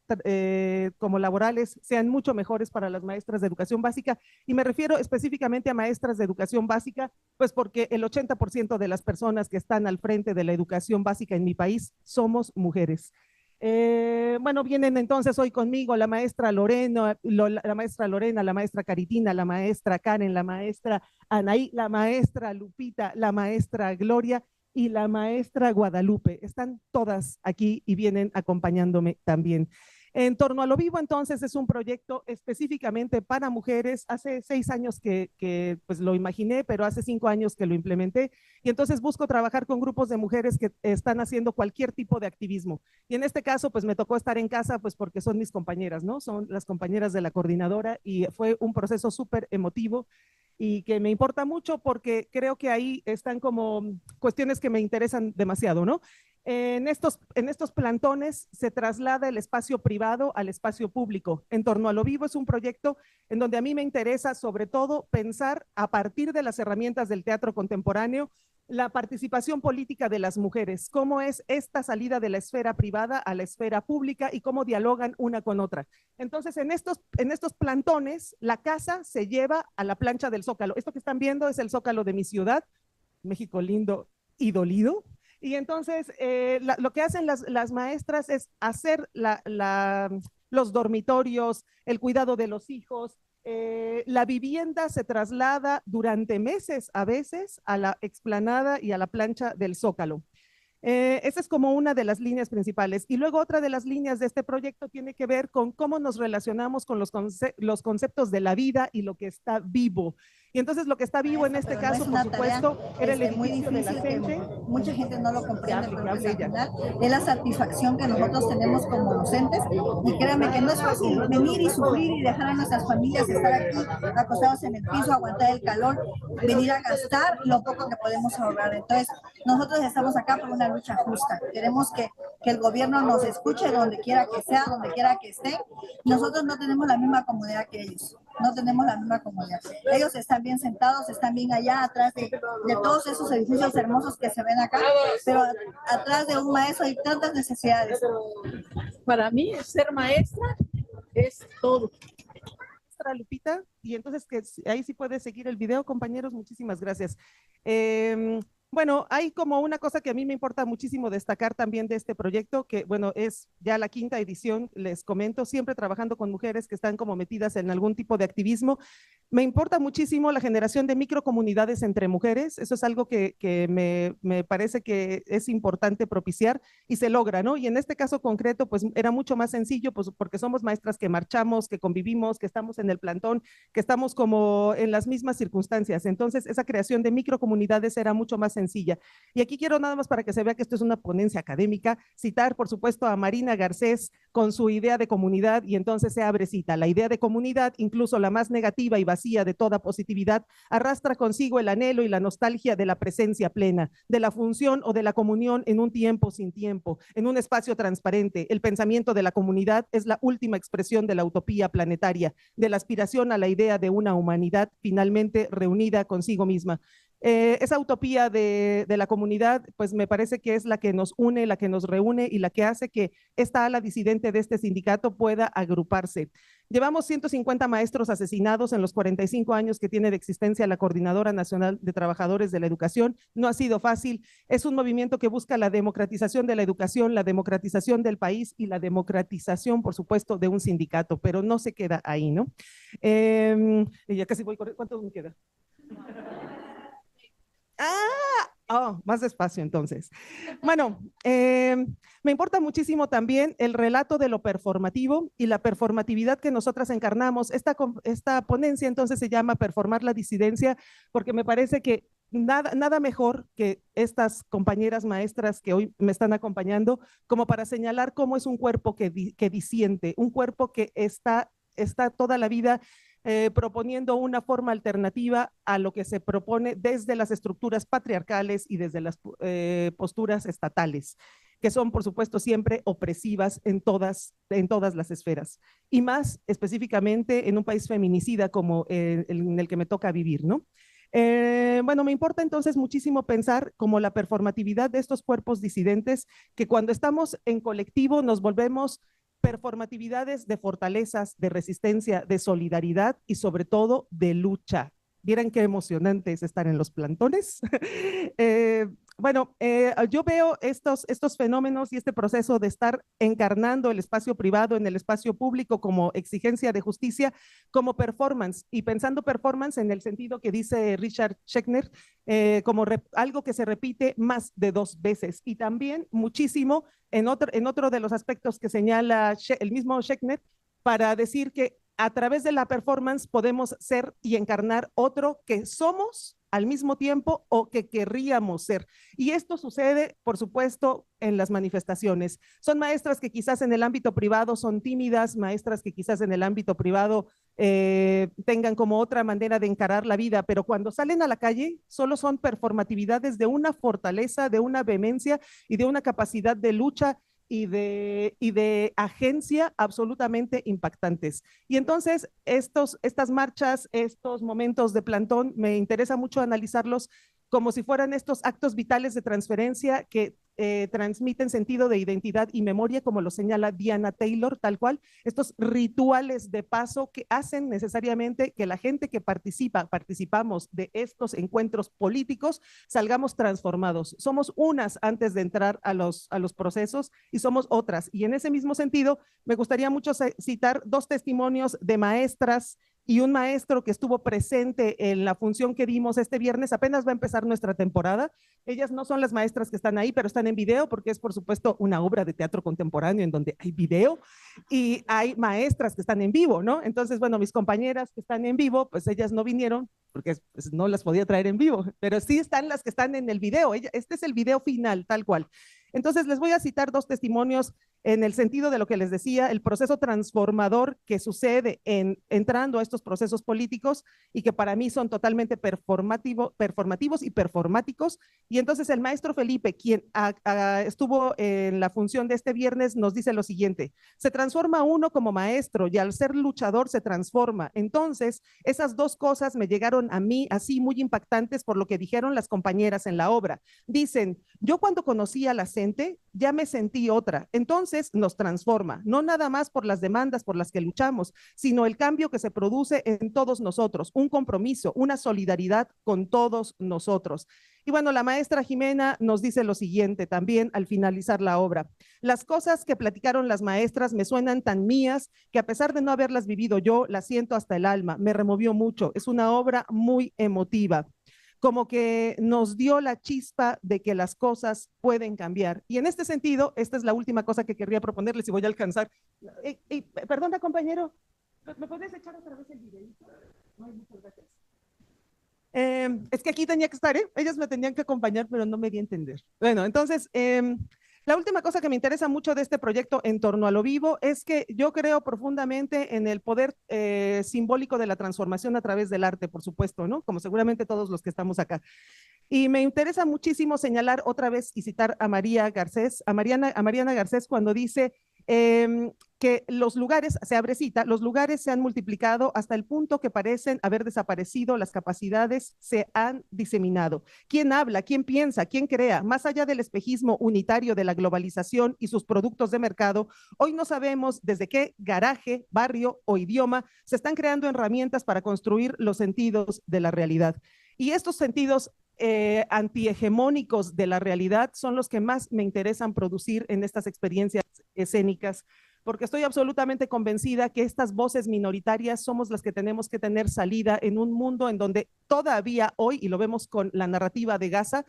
como laborales sean mucho mejores para las maestras de educación básica, y me refiero específicamente a maestras de educación básica, pues porque el 80% de las personas que están al frente de la educación básica en mi país somos mujeres. Bueno, vienen entonces hoy conmigo la maestra Lorena, la maestra Caritina, la maestra Karen, la maestra Anaí, la maestra Lupita, la maestra Gloria y la maestra Guadalupe. Están todas aquí y vienen acompañándome también. En torno a lo vivo, entonces, es un proyecto específicamente para mujeres. Hace 6 años que pues lo imaginé, pero hace 5 años que lo implementé. Y entonces busco trabajar con grupos de mujeres que están haciendo cualquier tipo de activismo. Y en este caso, pues me tocó estar en casa, pues porque son mis compañeras, ¿no? Son las compañeras de la coordinadora, y fue un proceso súper emotivo y que me importa mucho porque creo que ahí están como cuestiones que me interesan demasiado, ¿no? En estos plantones se traslada el espacio privado al espacio público. En torno a lo vivo es un proyecto en donde a mí me interesa sobre todo pensar a partir de las herramientas del teatro contemporáneo la participación política de las mujeres, cómo es esta salida de la esfera privada a la esfera pública y cómo dialogan una con otra. Entonces, en estos plantones, la casa se lleva a la plancha del Zócalo. Esto que están viendo es el Zócalo de mi ciudad, México lindo y dolido. Y entonces lo que hacen las maestras es hacer los dormitorios, el cuidado de los hijos. La vivienda se traslada durante meses a veces a la explanada y a la plancha del Zócalo. Esa es como una de las líneas principales. Y luego otra de las líneas de este proyecto tiene que ver con cómo nos relacionamos con los conceptos de la vida y lo que está vivo. Y entonces lo que está vivo en este caso, por supuesto, era el edificio de la CENTE. Mucha gente no lo comprende, pero al final es la satisfacción que nosotros tenemos como docentes. Y créanme que no es fácil venir y sufrir y dejar a nuestras familias estar aquí acostados en el piso, aguantar el calor, venir a gastar lo poco que podemos ahorrar. Entonces, nosotros estamos acá por una lucha justa. Queremos que el gobierno nos escuche donde quiera que sea, donde quiera que esté. Nosotros no tenemos la misma comodidad que ellos. no tenemos la misma comodidad. Ellos están bien sentados, están bien allá atrás de todos esos edificios hermosos que se ven acá, pero atrás de un maestro hay tantas necesidades. Para mí, ser maestra es todo. Lupita, y entonces que ahí sí puede seguir el video, compañeros, muchísimas gracias. Bueno, hay como una cosa que a mí me importa muchísimo destacar también de este proyecto, que bueno, es ya la 5ª edición, les comento, siempre trabajando con mujeres que están como metidas en algún tipo de activismo. Me importa muchísimo la generación de microcomunidades entre mujeres, eso es algo que me parece que es importante propiciar y se logra, ¿no? Y en este caso concreto, pues era mucho más sencillo, pues porque somos maestras que marchamos, que convivimos, que estamos en el plantón, que estamos como en las mismas circunstancias. Entonces, esa creación de microcomunidades era mucho más sencilla. Y aquí quiero nada más para que se vea que esto es una ponencia académica, citar, por supuesto, a Marina Garcés con su idea de comunidad, y entonces se abre cita. La idea de comunidad, incluso la más negativa y vacía de toda positividad, arrastra consigo el anhelo y la nostalgia de la presencia plena, de la función o de la comunión en un tiempo sin tiempo, en un espacio transparente. El pensamiento de la comunidad es la última expresión de la utopía planetaria, de la aspiración a la idea de una humanidad finalmente reunida consigo misma. Esa utopía de la comunidad, pues me parece que es la que nos une, la que nos reúne y la que hace que esta ala disidente de este sindicato pueda agruparse. Llevamos 150 maestros asesinados en los 45 años que tiene de existencia la Coordinadora Nacional de Trabajadores de la Educación. No ha sido fácil. Es un movimiento que busca la democratización de la educación, la democratización del país y la democratización, por supuesto, de un sindicato, pero no se queda ahí, ¿no? Ya casi voy corriendo. ¿Cuánto me queda? Más despacio entonces. Bueno, me importa muchísimo también el relato de lo performativo y la performatividad que nosotras encarnamos. Esta ponencia entonces se llama Performar la disidencia, porque me parece que nada mejor que estas compañeras maestras que hoy me están acompañando como para señalar cómo es un cuerpo que disiente, un cuerpo que está toda la vida proponiendo una forma alternativa a lo que se propone desde las estructuras patriarcales y desde las posturas estatales, que son, por supuesto, siempre opresivas en todas las esferas, y más específicamente en un país feminicida como en el que me toca vivir, ¿no? Bueno, me importa entonces muchísimo pensar como la performatividad de estos cuerpos disidentes, que cuando estamos en colectivo nos volvemos performatividades de fortalezas, de resistencia, de solidaridad y sobre todo de lucha. ¿Vieran qué emocionante es estar en los plantones? Bueno, yo veo estos fenómenos y este proceso de estar encarnando el espacio privado en el espacio público como exigencia de justicia, como performance, y pensando performance en el sentido que dice Richard Schechner, como algo que se repite más de 2 veces, y también muchísimo en otro de los aspectos que señala el mismo Schechner, para decir que a través de la performance podemos ser y encarnar otro que somos al mismo tiempo o que querríamos ser. Y esto sucede, por supuesto, en las manifestaciones. Son maestras que quizás en el ámbito privado son tímidas, maestras que quizás en el ámbito privado tengan como otra manera de encarar la vida, pero cuando salen a la calle solo son performatividades de una fortaleza, de una vehemencia y de una capacidad de lucha y de agencia absolutamente impactantes. Y entonces estas marchas, estos momentos de plantón, me interesa mucho analizarlos como si fueran estos actos vitales de transferencia que transmiten sentido de identidad y memoria, como lo señala Diana Taylor, tal cual, estos rituales de paso que hacen necesariamente que la gente que participamos de estos encuentros políticos, salgamos transformados. Somos unas antes de entrar a los procesos y somos otras. Y en ese mismo sentido, me gustaría mucho citar 2 testimonios de maestras y un maestro que estuvo presente en la función que dimos este viernes. Apenas va a empezar nuestra temporada. Ellas no son las maestras que están ahí, pero están en video porque es, por supuesto, una obra de teatro contemporáneo en donde hay video y hay maestras que están en vivo, ¿no? Entonces, bueno, mis compañeras que están en vivo, pues ellas no vinieron porque pues, no las podía traer en vivo, pero sí están las que están en el video. Este es el video final, tal cual. Entonces, les voy a citar 2 testimonios en el sentido de lo que les decía, el proceso transformador que sucede entrando a estos procesos políticos y que para mí son totalmente performativos y performáticos. Y entonces el maestro Felipe, quien estuvo en la función de este viernes, nos dice lo siguiente: se transforma uno como maestro y al ser luchador se transforma. Entonces, esas dos cosas me llegaron a mí así muy impactantes por lo que dijeron las compañeras en la obra. Dicen, yo cuando conocí a la gente ya me sentí otra. Entonces nos transforma, no nada más por las demandas por las que luchamos, sino el cambio que se produce en todos nosotros, un compromiso, una solidaridad con todos nosotros. Y bueno, la maestra Jimena nos dice lo siguiente también al finalizar la obra: las cosas que platicaron las maestras me suenan tan mías que a pesar de no haberlas vivido yo, las siento hasta el alma, me removió mucho, es una obra muy emotiva, como que nos dio la chispa de que las cosas pueden cambiar. Y en este sentido, esta es la última cosa que querría proponerles y voy a alcanzar. Perdona, compañero, ¿me puedes echar otra vez el videito? Ay, muchas gracias. Es que aquí tenía que estar, ¿eh? Ellas me tenían que acompañar, pero no me di a entender. Bueno, entonces, la última cosa que me interesa mucho de este proyecto En torno a lo vivo es que yo creo profundamente en el poder simbólico de la transformación a través del arte, por supuesto, ¿no? Como seguramente todos los que estamos acá. Y me interesa muchísimo señalar otra vez y citar a María Garcés, a Mariana Garcés, cuando dice que los lugares, se abre cita, los lugares se han multiplicado hasta el punto que parecen haber desaparecido, las capacidades se han diseminado. ¿Quién habla? ¿Quién piensa? ¿Quién crea? Más allá del espejismo unitario de la globalización y sus productos de mercado, hoy no sabemos desde qué garaje, barrio o idioma se están creando herramientas para construir los sentidos de la realidad. Y estos sentidos antihegemónicos de la realidad son los que más me interesan producir en estas experiencias escénicas, porque estoy absolutamente convencida que estas voces minoritarias somos las que tenemos que tener salida en un mundo en donde todavía hoy, y lo vemos con la narrativa de Gaza,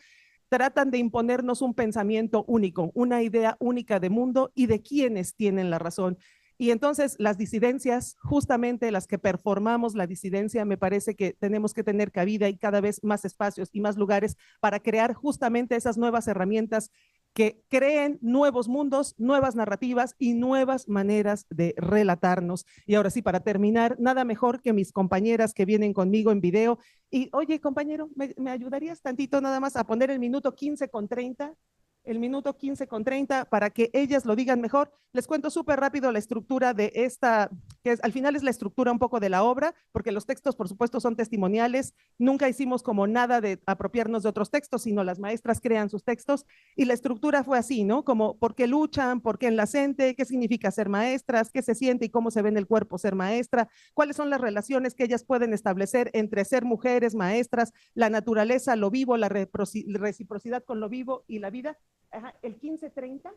tratan de imponernos un pensamiento único, una idea única de mundo y de quiénes tienen la razón. Y entonces las disidencias, justamente las que performamos la disidencia, me parece que tenemos que tener cabida y cada vez más espacios y más lugares para crear justamente esas nuevas herramientas que creen nuevos mundos, nuevas narrativas y nuevas maneras de relatarnos. Y ahora sí, para terminar, nada mejor que mis compañeras que vienen conmigo en video. Y oye, compañero, ¿me ayudarías tantito nada más a poner el minuto 15:30? El minuto 15:30 para que ellas lo digan mejor. Les cuento súper rápido la estructura de esta, que al final es la estructura un poco de la obra, porque los textos, por supuesto, son testimoniales. Nunca hicimos como nada de apropiarnos de otros textos, sino las maestras crean sus textos. Y la estructura fue así, ¿no? Como por qué luchan, por qué en la CENTE, qué significa ser maestras, qué se siente y cómo se ve en el cuerpo ser maestra, cuáles son las relaciones que ellas pueden establecer entre ser mujeres, maestras, la naturaleza, lo vivo, la reciprocidad con lo vivo y la vida. Ajá, el 15:30.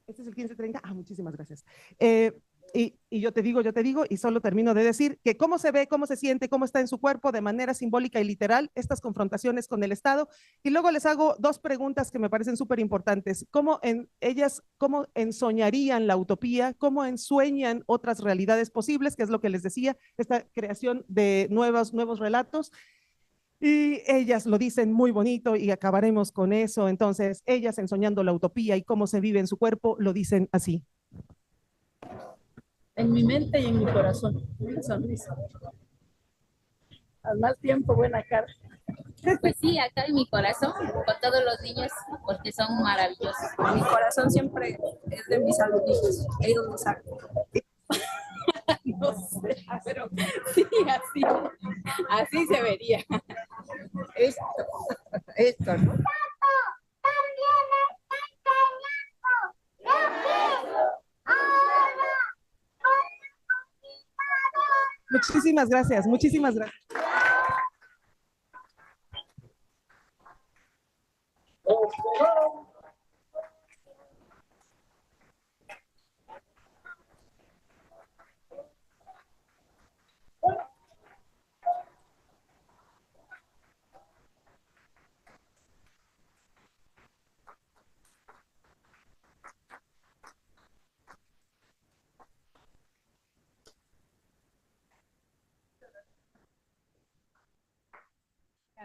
Este es el 15:30. Ah, muchísimas gracias. Y yo te digo, y solo termino de decir que cómo se ve, cómo se siente, cómo está en su cuerpo de manera simbólica y literal estas confrontaciones con el Estado. Y luego les hago dos preguntas que me parecen súper importantes. ¿Cómo ensoñarían la utopía? ¿Cómo ensueñan otras realidades posibles? Que es lo que les decía, esta creación de nuevos relatos. Y ellas lo dicen muy bonito y acabaremos con eso. Entonces, ellas ensoñando la utopía y cómo se vive en su cuerpo, lo dicen así. En mi mente y en mi corazón, una sonrisa. Al más tiempo, buena cara. Pues sí, acá en mi corazón, con todos los niños, porque son maravillosos. Mi corazón siempre es de mis alumnitos, ellos lo saben. No sé, pero sí, así se vería. Esto, ¿no? Muchísimas gracias, muchísimas gracias.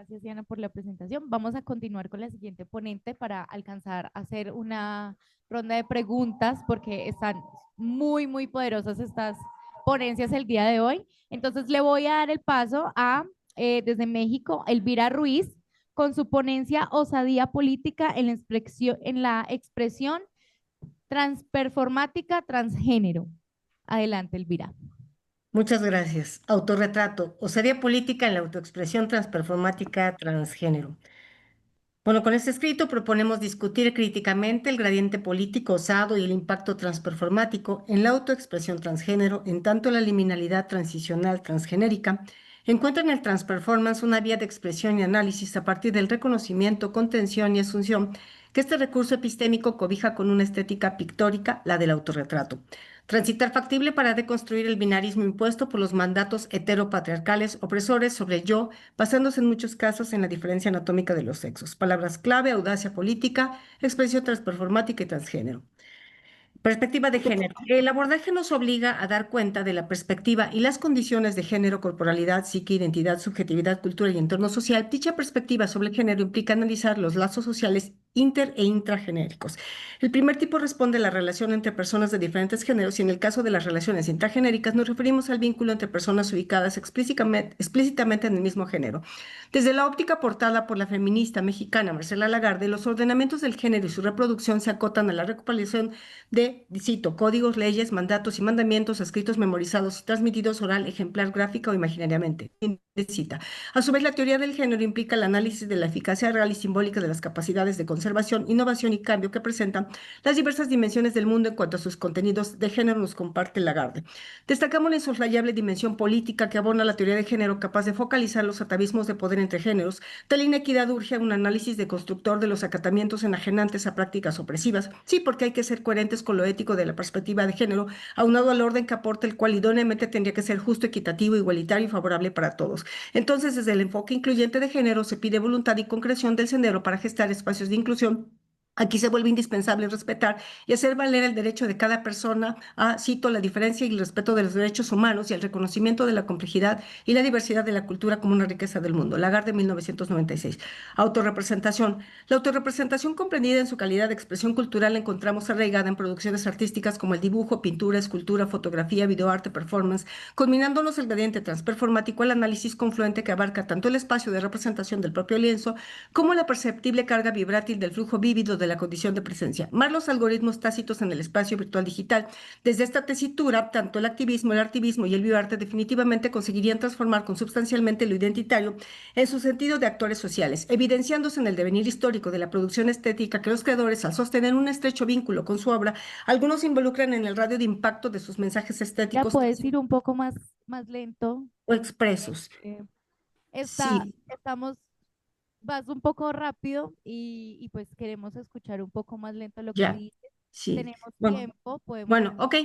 Gracias, Diana, por la presentación. Vamos a continuar con la siguiente ponente para alcanzar a hacer una ronda de preguntas porque están muy poderosas estas ponencias el día de hoy. Entonces, le voy a dar el paso a, desde México, Elvira Ruiz, con su ponencia Osadía Política en la expresión transperformática transgénero. Adelante, Elvira. Muchas gracias. Autorretrato, osadía política en la autoexpresión transperformática transgénero. Bueno, con este escrito proponemos discutir críticamente el gradiente político osado y el impacto transperformático en la autoexpresión transgénero, en tanto la liminalidad transicional transgenérica encuentra en el transperformance una vía de expresión y análisis a partir del reconocimiento, contención y asunción que este recurso epistémico cobija con una estética pictórica, la del autorretrato. Transitar factible para deconstruir el binarismo impuesto por los mandatos heteropatriarcales opresores sobre el yo, basándose en muchos casos en la diferencia anatómica de los sexos. Palabras clave: audacia política, expresión transperformática y transgénero. Perspectiva de género. El abordaje nos obliga a dar cuenta de la perspectiva y las condiciones de género, corporalidad, psique, identidad, subjetividad, cultura y entorno social. Dicha perspectiva sobre el género implica analizar los lazos sociales inter e intragenéricos. El primer tipo responde a la relación entre personas de diferentes géneros y en el caso de las relaciones intragenéricas nos referimos al vínculo entre personas ubicadas explícitamente en el mismo género. Desde la óptica aportada por la feminista mexicana Marcela Lagarde, los ordenamientos del género y su reproducción se acotan a la recopilación de, cito, códigos, leyes, mandatos y mandamientos escritos, memorizados y transmitidos oral, ejemplar, gráfica o imaginariamente. Cita. A su vez, la teoría del género implica el análisis de la eficacia real y simbólica de las capacidades de conservación, innovación y cambio que presentan las diversas dimensiones del mundo en cuanto a sus contenidos de género, nos comparte Lagarde. Destacamos la insoslayable dimensión política que abona la teoría de género, capaz de focalizar los atavismos de poder entre géneros. Tal inequidad urge a un análisis deconstructor de los acatamientos enajenantes a prácticas opresivas. Sí, porque hay que ser coherentes con lo ético de la perspectiva de género, aunado al orden que aporta, el cual idóneamente tendría que ser justo, equitativo, igualitario y favorable para todos. Entonces, desde el enfoque incluyente de género, se pide voluntad y concreción del sendero para gestar espacios de inclusión. Aquí se vuelve indispensable respetar y hacer valer el derecho de cada persona a, cito, la diferencia y el respeto de los derechos humanos y el reconocimiento de la complejidad y la diversidad de la cultura como una riqueza del mundo. Lagarde, 1996. Autorrepresentación. La autorrepresentación, comprendida en su calidad de expresión cultural, la encontramos arraigada en producciones artísticas como el dibujo, pintura, escultura, fotografía, videoarte, performance, combinándonos el gradiente transperformático al análisis confluente que abarca tanto el espacio de representación del propio lienzo como la perceptible carga vibrátil del flujo vívido de la condición de presencia, más los algoritmos tácitos en el espacio virtual digital. Desde esta tesitura, tanto el activismo, el artivismo y el bioarte definitivamente conseguirían transformar consubstancialmente lo identitario en su sentido de actores sociales, evidenciándose en el devenir histórico de la producción estética que los creadores, al sostener un estrecho vínculo con su obra, algunos se involucran en el radio de impacto de sus mensajes estéticos. ¿Ya puedes ir un poco más lento? O expresos. Sí. Vas un poco rápido y pues queremos escuchar un poco más lento lo que dices. Sí. Tenemos tiempo, podemos... Bueno, ok.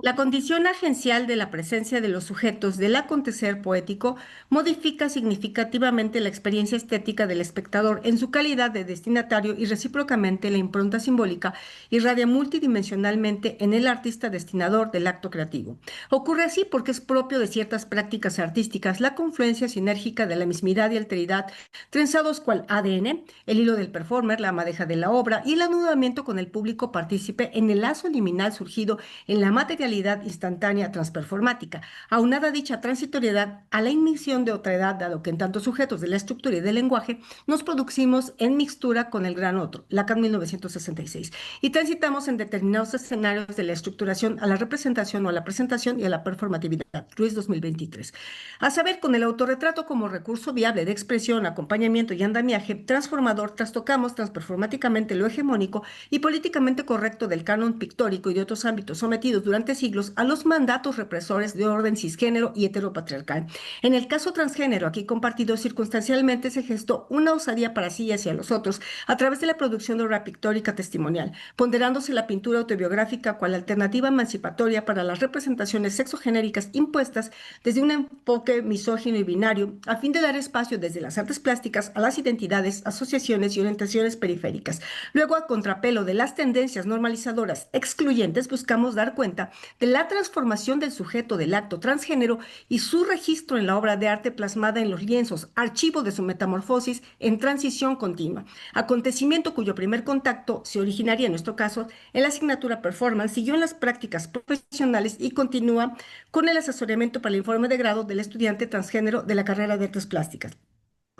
La condición agencial de la presencia de los sujetos del acontecer poético modifica significativamente la experiencia estética del espectador en su calidad de destinatario y recíprocamente la impronta simbólica irradia multidimensionalmente en el artista destinador del acto creativo. Ocurre así porque es propio de ciertas prácticas artísticas la confluencia sinérgica de la mismidad y alteridad, trenzados cual ADN, el hilo del performer, la madeja de la obra y el anudamiento con el público partícipe en el lazo liminal surgido en la materialidad instantánea transperformática, aunada dicha transitoriedad a la inmisión de otra edad, dado que en tantos sujetos de la estructura y del lenguaje nos producimos en mixtura con el gran otro, Lacan, 1966, y transitamos en determinados escenarios de la estructuración a la representación o a la presentación y a la performatividad, Ruiz, 2023. A saber, con el autorretrato como recurso viable de expresión, acompañamiento y andamiaje transformador, trastocamos transperformáticamente lo hegemónico y políticamente correcto del canon pictórico y de otros ámbitos sometidos durante siglos a los mandatos represores de orden cisgénero y heteropatriarcal. En el caso transgénero, aquí compartido circunstancialmente, se gestó una osadía para sí y hacia los otros a través de la producción de obra pictórica testimonial, ponderándose la pintura autobiográfica cual alternativa emancipatoria para las representaciones sexogenéricas impuestas desde un enfoque misógino y binario, a fin de dar espacio desde las artes plásticas a las identidades, asociaciones y orientaciones periféricas. Luego, a contrapelo de las tendencias no normalizadoras excluyentes, buscamos dar cuenta de la transformación del sujeto del acto transgénero y su registro en la obra de arte plasmada en los lienzos, archivo de su metamorfosis en transición continua, acontecimiento cuyo primer contacto se originaría en nuestro caso en la asignatura performance, siguió en las prácticas profesionales y continúa con el asesoramiento para el informe de grado del estudiante transgénero de la carrera de artes plásticas.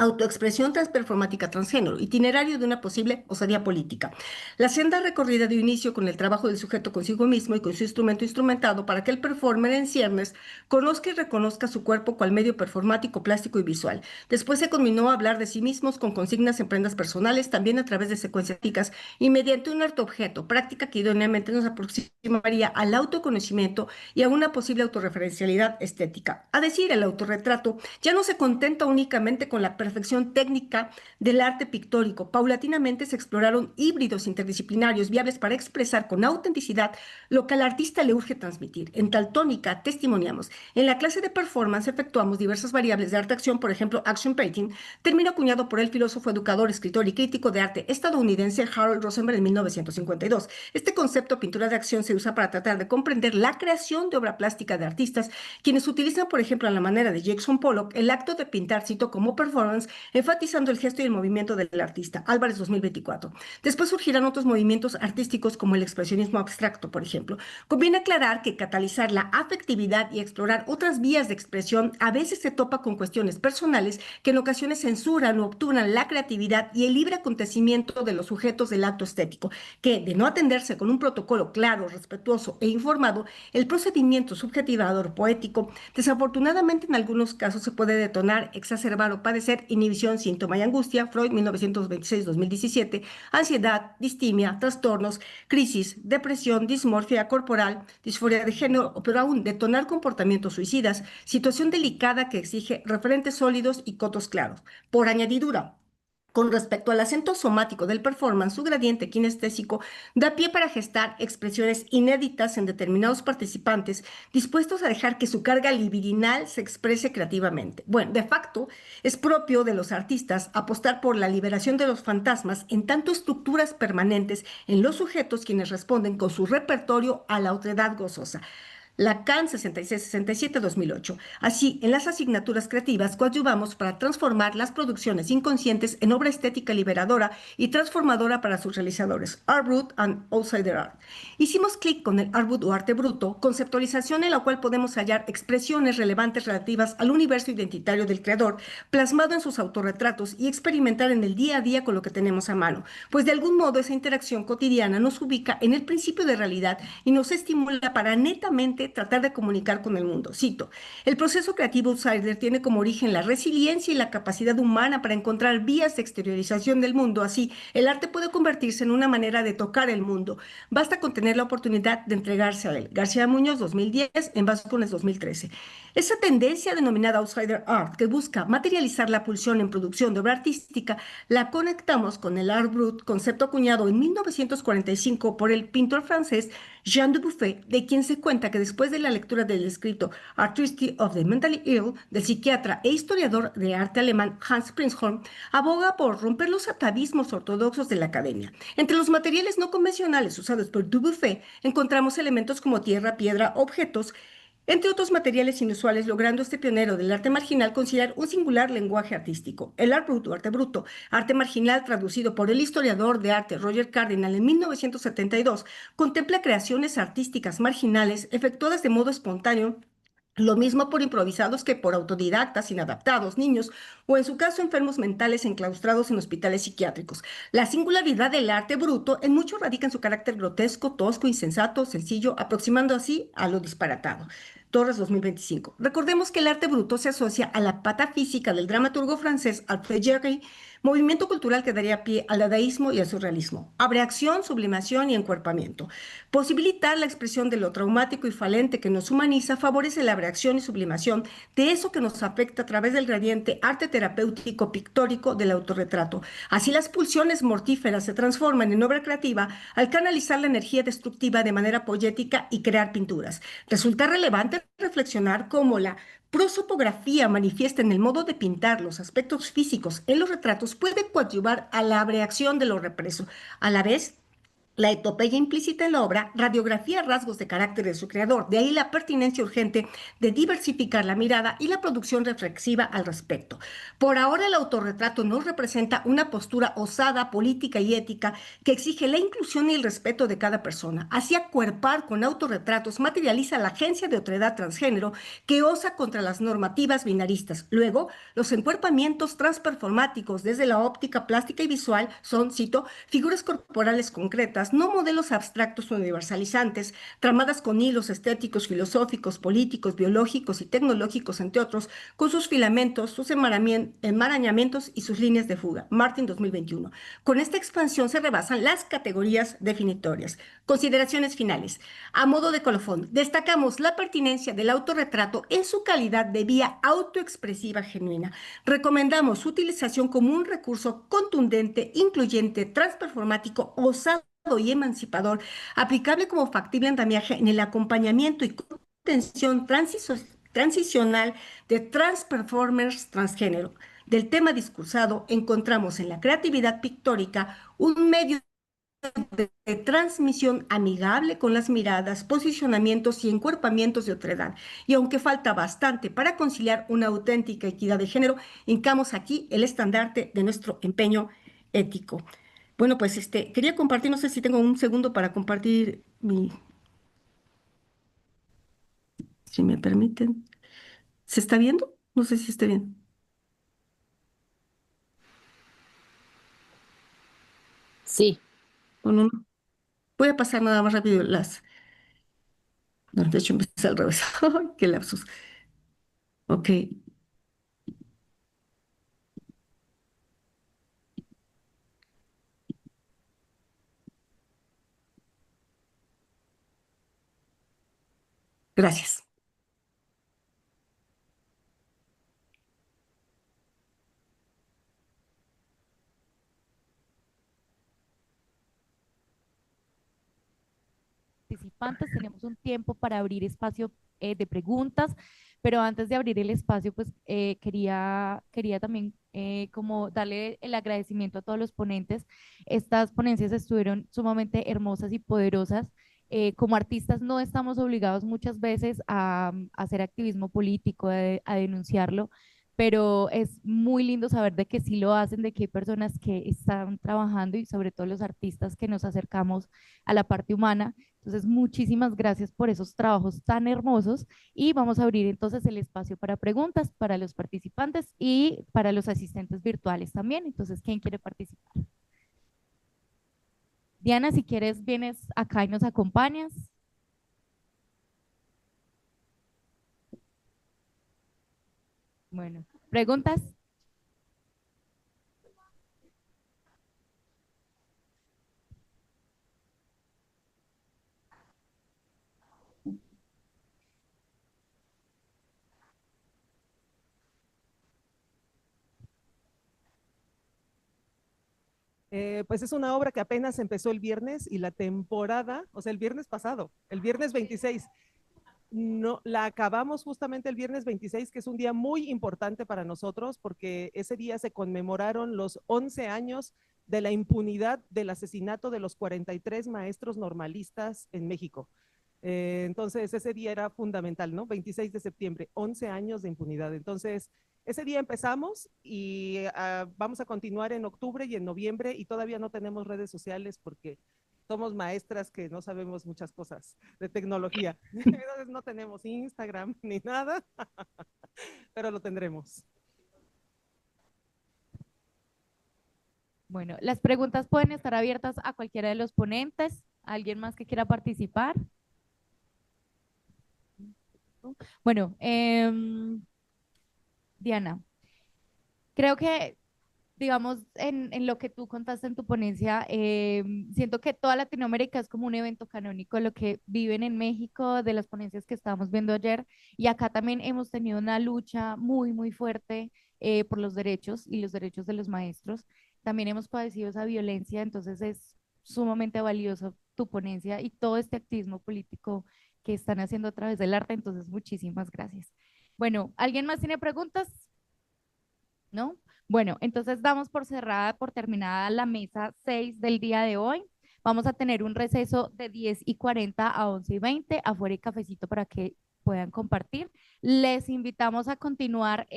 Autoexpresión transperformática transgénero, itinerario de una posible osadía política. La senda recorrida dio inicio con el trabajo del sujeto consigo mismo y con su instrumento instrumentado para que el performer en ciernes conozca y reconozca su cuerpo cual medio performático, plástico y visual. Después se conminó a hablar de sí mismos con consignas en prendas personales, también a través de secuencias típicas y mediante un arte objeto, práctica que idóneamente nos aproximaría al autoconocimiento y a una posible autorreferencialidad estética. A decir, el autorretrato ya no se contenta únicamente con la perfección técnica del arte pictórico. Paulatinamente se exploraron híbridos interdisciplinarios viables para expresar con autenticidad lo que al artista le urge transmitir. En tal tónica, testimoniamos. En la clase de performance efectuamos diversas variables de arte-acción, por ejemplo, action painting, término acuñado por el filósofo, educador, escritor y crítico de arte estadounidense Harold Rosenberg en 1952. Este concepto, pintura de acción, se usa para tratar de comprender la creación de obra plástica de artistas, quienes utilizan, por ejemplo, a la manera de Jackson Pollock, el acto de pintar, cito, como performance, enfatizando el gesto y el movimiento del artista. Álvarez 2024. Después surgirán otros movimientos artísticos como el expresionismo abstracto, por ejemplo. Conviene aclarar que catalizar la afectividad y explorar otras vías de expresión a veces se topa con cuestiones personales que en ocasiones censuran o obturan la creatividad y el libre acontecimiento de los sujetos del acto estético, que, de no atenderse con un protocolo claro, respetuoso e informado, el procedimiento subjetivador poético, desafortunadamente en algunos casos se puede detonar, exacerbar o padecer inhibición, síntoma y angustia, Freud, 1926-2017, ansiedad, distimia, trastornos, crisis, depresión, dismorfia corporal, disforia de género, pero aún detonar comportamientos suicidas, situación delicada que exige referentes sólidos y cotos claros. Por añadidura, con respecto al acento somático del performance, su gradiente kinestésico da pie para gestar expresiones inéditas en determinados participantes dispuestos a dejar que su carga libidinal se exprese creativamente. Bueno, de facto, es propio de los artistas apostar por la liberación de los fantasmas en tanto estructuras permanentes en los sujetos quienes responden con su repertorio a la otredad gozosa. Lacan 66-67-2008. Así, en las asignaturas creativas coadyuvamos para transformar las producciones inconscientes en obra estética liberadora y transformadora para sus realizadores. Art Brut and Outsider Art. Hicimos clic con el Art Brut o arte bruto, conceptualización en la cual podemos hallar expresiones relevantes relativas al universo identitario del creador, plasmado en sus autorretratos y experimentar en el día a día con lo que tenemos a mano. Pues de algún modo esa interacción cotidiana nos ubica en el principio de realidad y nos estimula para netamente tratar de comunicar con el mundo. Cito, el proceso creativo outsider tiene como origen la resiliencia y la capacidad humana para encontrar vías de exteriorización del mundo. Así, el arte puede convertirse en una manera de tocar el mundo. Basta con tener la oportunidad de entregarse a él. García Muñoz, 2010, en Vascones, 2013. Esa tendencia denominada outsider art, que busca materializar la pulsión en producción de obra artística, la conectamos con el art brut, concepto acuñado en 1945 por el pintor francés Jean Dubuffet, de quien se cuenta que después de la lectura del escrito Artistry of the Mentally Ill del psiquiatra e historiador de arte alemán Hans Prinzhorn, aboga por romper los atavismos ortodoxos de la academia. Entre los materiales no convencionales usados por Dubuffet encontramos elementos como tierra, piedra, objetos, entre otros materiales inusuales, logrando este pionero del arte marginal considerar un singular lenguaje artístico. El art bruto, arte marginal traducido por el historiador de arte Roger Cardinal en 1972, contempla creaciones artísticas marginales efectuadas de modo espontáneo, lo mismo por improvisados que por autodidactas, inadaptados, niños o en su caso enfermos mentales enclaustrados en hospitales psiquiátricos. La singularidad del arte bruto en mucho radica en su carácter grotesco, tosco, insensato, sencillo, aproximando así a lo disparatado. Torres 2025. Recordemos que el arte bruto se asocia a la patafísica del dramaturgo francés Alfred Jarry, movimiento cultural que daría pie al dadaísmo y al surrealismo. Abreacción, sublimación y encuerpamiento. Posibilitar la expresión de lo traumático y falente que nos humaniza favorece la abreacción y sublimación de eso que nos afecta a través del gradiente arte terapéutico pictórico del autorretrato. Así las pulsiones mortíferas se transforman en obra creativa al canalizar la energía destructiva de manera poética y crear pinturas. Resulta relevante reflexionar cómo la prosopografía manifiesta en el modo de pintar los aspectos físicos en los retratos puede coadyuvar a la abreacción de lo represo. A la vez, La epopeya implícita en la obra radiografía rasgos de carácter de su creador, de ahí la pertinencia urgente de diversificar la mirada y la producción reflexiva al respecto. Por ahora el autorretrato nos representa una postura osada, política y ética que exige la inclusión y el respeto de cada persona. Así acuerpar con autorretratos materializa la agencia de otredad transgénero que osa contra las normativas binaristas. Luego, los encuerpamientos transperformáticos desde la óptica plástica y visual son, cito, figuras corporales concretas, no modelos abstractos o universalizantes, tramadas con hilos estéticos, filosóficos, políticos, biológicos y tecnológicos, entre otros, con sus filamentos, sus enmarañamientos y sus líneas de fuga. Martin 2021. Con esta expansión se rebasan las categorías definitorias. Consideraciones finales. A modo de colofón, destacamos la pertinencia del autorretrato en su calidad de vía autoexpresiva genuina. Recomendamos su utilización como un recurso contundente, incluyente, transperformático, osado y emancipador, aplicable como factible andamiaje en el acompañamiento y contención transicional de transperformers transgénero. Del tema discursado, encontramos en la creatividad pictórica un medio de transmisión amigable con las miradas, posicionamientos y encuerpamientos de otredad. Y aunque falta bastante para conciliar una auténtica equidad de género, hincamos aquí el estandarte de nuestro empeño ético. Bueno, pues quería compartir, no sé si tengo un segundo para compartir si me permiten. ¿Se está viendo? No sé si esté bien. Sí. Bueno, no. Voy a pasar nada más rápido las... No, de hecho empecé al revés. ¡Ay, qué lapsus! Ok. Gracias. Participantes, tenemos un tiempo para abrir espacio de preguntas, pero antes de abrir el espacio, pues quería también como darle el agradecimiento a todos los ponentes. Estas ponencias estuvieron sumamente hermosas y poderosas. Como artistas no estamos obligados muchas veces a hacer activismo político, a denunciarlo, pero es muy lindo saber de que sí lo hacen, de que hay personas que están trabajando y sobre todo los artistas que nos acercamos a la parte humana. Entonces, muchísimas gracias por esos trabajos tan hermosos y vamos a abrir entonces el espacio para preguntas para los participantes y para los asistentes virtuales también. Entonces, ¿quién quiere participar? Diana, si quieres, vienes acá y nos acompañas. Bueno, ¿preguntas? Pues es una obra que apenas empezó el viernes y la temporada, o sea, el viernes pasado, el viernes 26, no, la acabamos justamente el viernes 26, que es un día muy importante para nosotros porque ese día se conmemoraron los 11 años de la impunidad del asesinato de los 43 maestros normalistas en México. Entonces ese día era fundamental, ¿no? 26 de septiembre, 11 años de impunidad. Entonces ese día empezamos y vamos a continuar en octubre y en noviembre y todavía no tenemos redes sociales porque somos maestras que no sabemos muchas cosas de tecnología. Entonces no tenemos Instagram ni nada, pero lo tendremos. Bueno, las preguntas pueden estar abiertas a cualquiera de los ponentes. ¿Alguien más que quiera participar? Bueno, Diana, creo que, digamos, en lo que tú contaste en tu ponencia, siento que toda Latinoamérica es como un evento canónico, lo que viven en México, de las ponencias que estábamos viendo ayer, y acá también hemos tenido una lucha muy, muy fuerte por los derechos y los derechos de los maestros. También hemos padecido esa violencia, entonces es sumamente valioso tu ponencia y todo este activismo político que están haciendo a través del arte, entonces muchísimas gracias. Bueno, ¿alguien más tiene preguntas? ¿No? Bueno, entonces damos por cerrada, por terminada la mesa 6 del día de hoy. Vamos a tener un receso de 10:40 a 11:20, afuera y cafecito para que puedan compartir. Les invitamos a continuar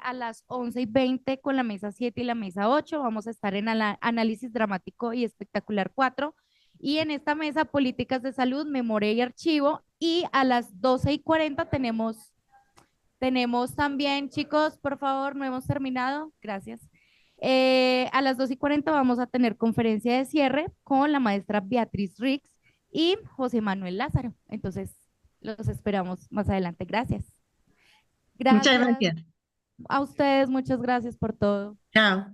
a las 11:20 con la mesa 7 y la mesa 8. Vamos a estar en análisis dramático y espectacular 4. Y en esta mesa, políticas de salud, memoria y archivo. Y a las 12:40 tenemos también, chicos, por favor, no hemos terminado. Gracias. A las 2:40 vamos a tener conferencia de cierre con la maestra Beatriz Rix y José Manuel Lázaro. Entonces, los esperamos más adelante. Gracias. Muchas gracias. A ustedes, muchas gracias por todo. Chao.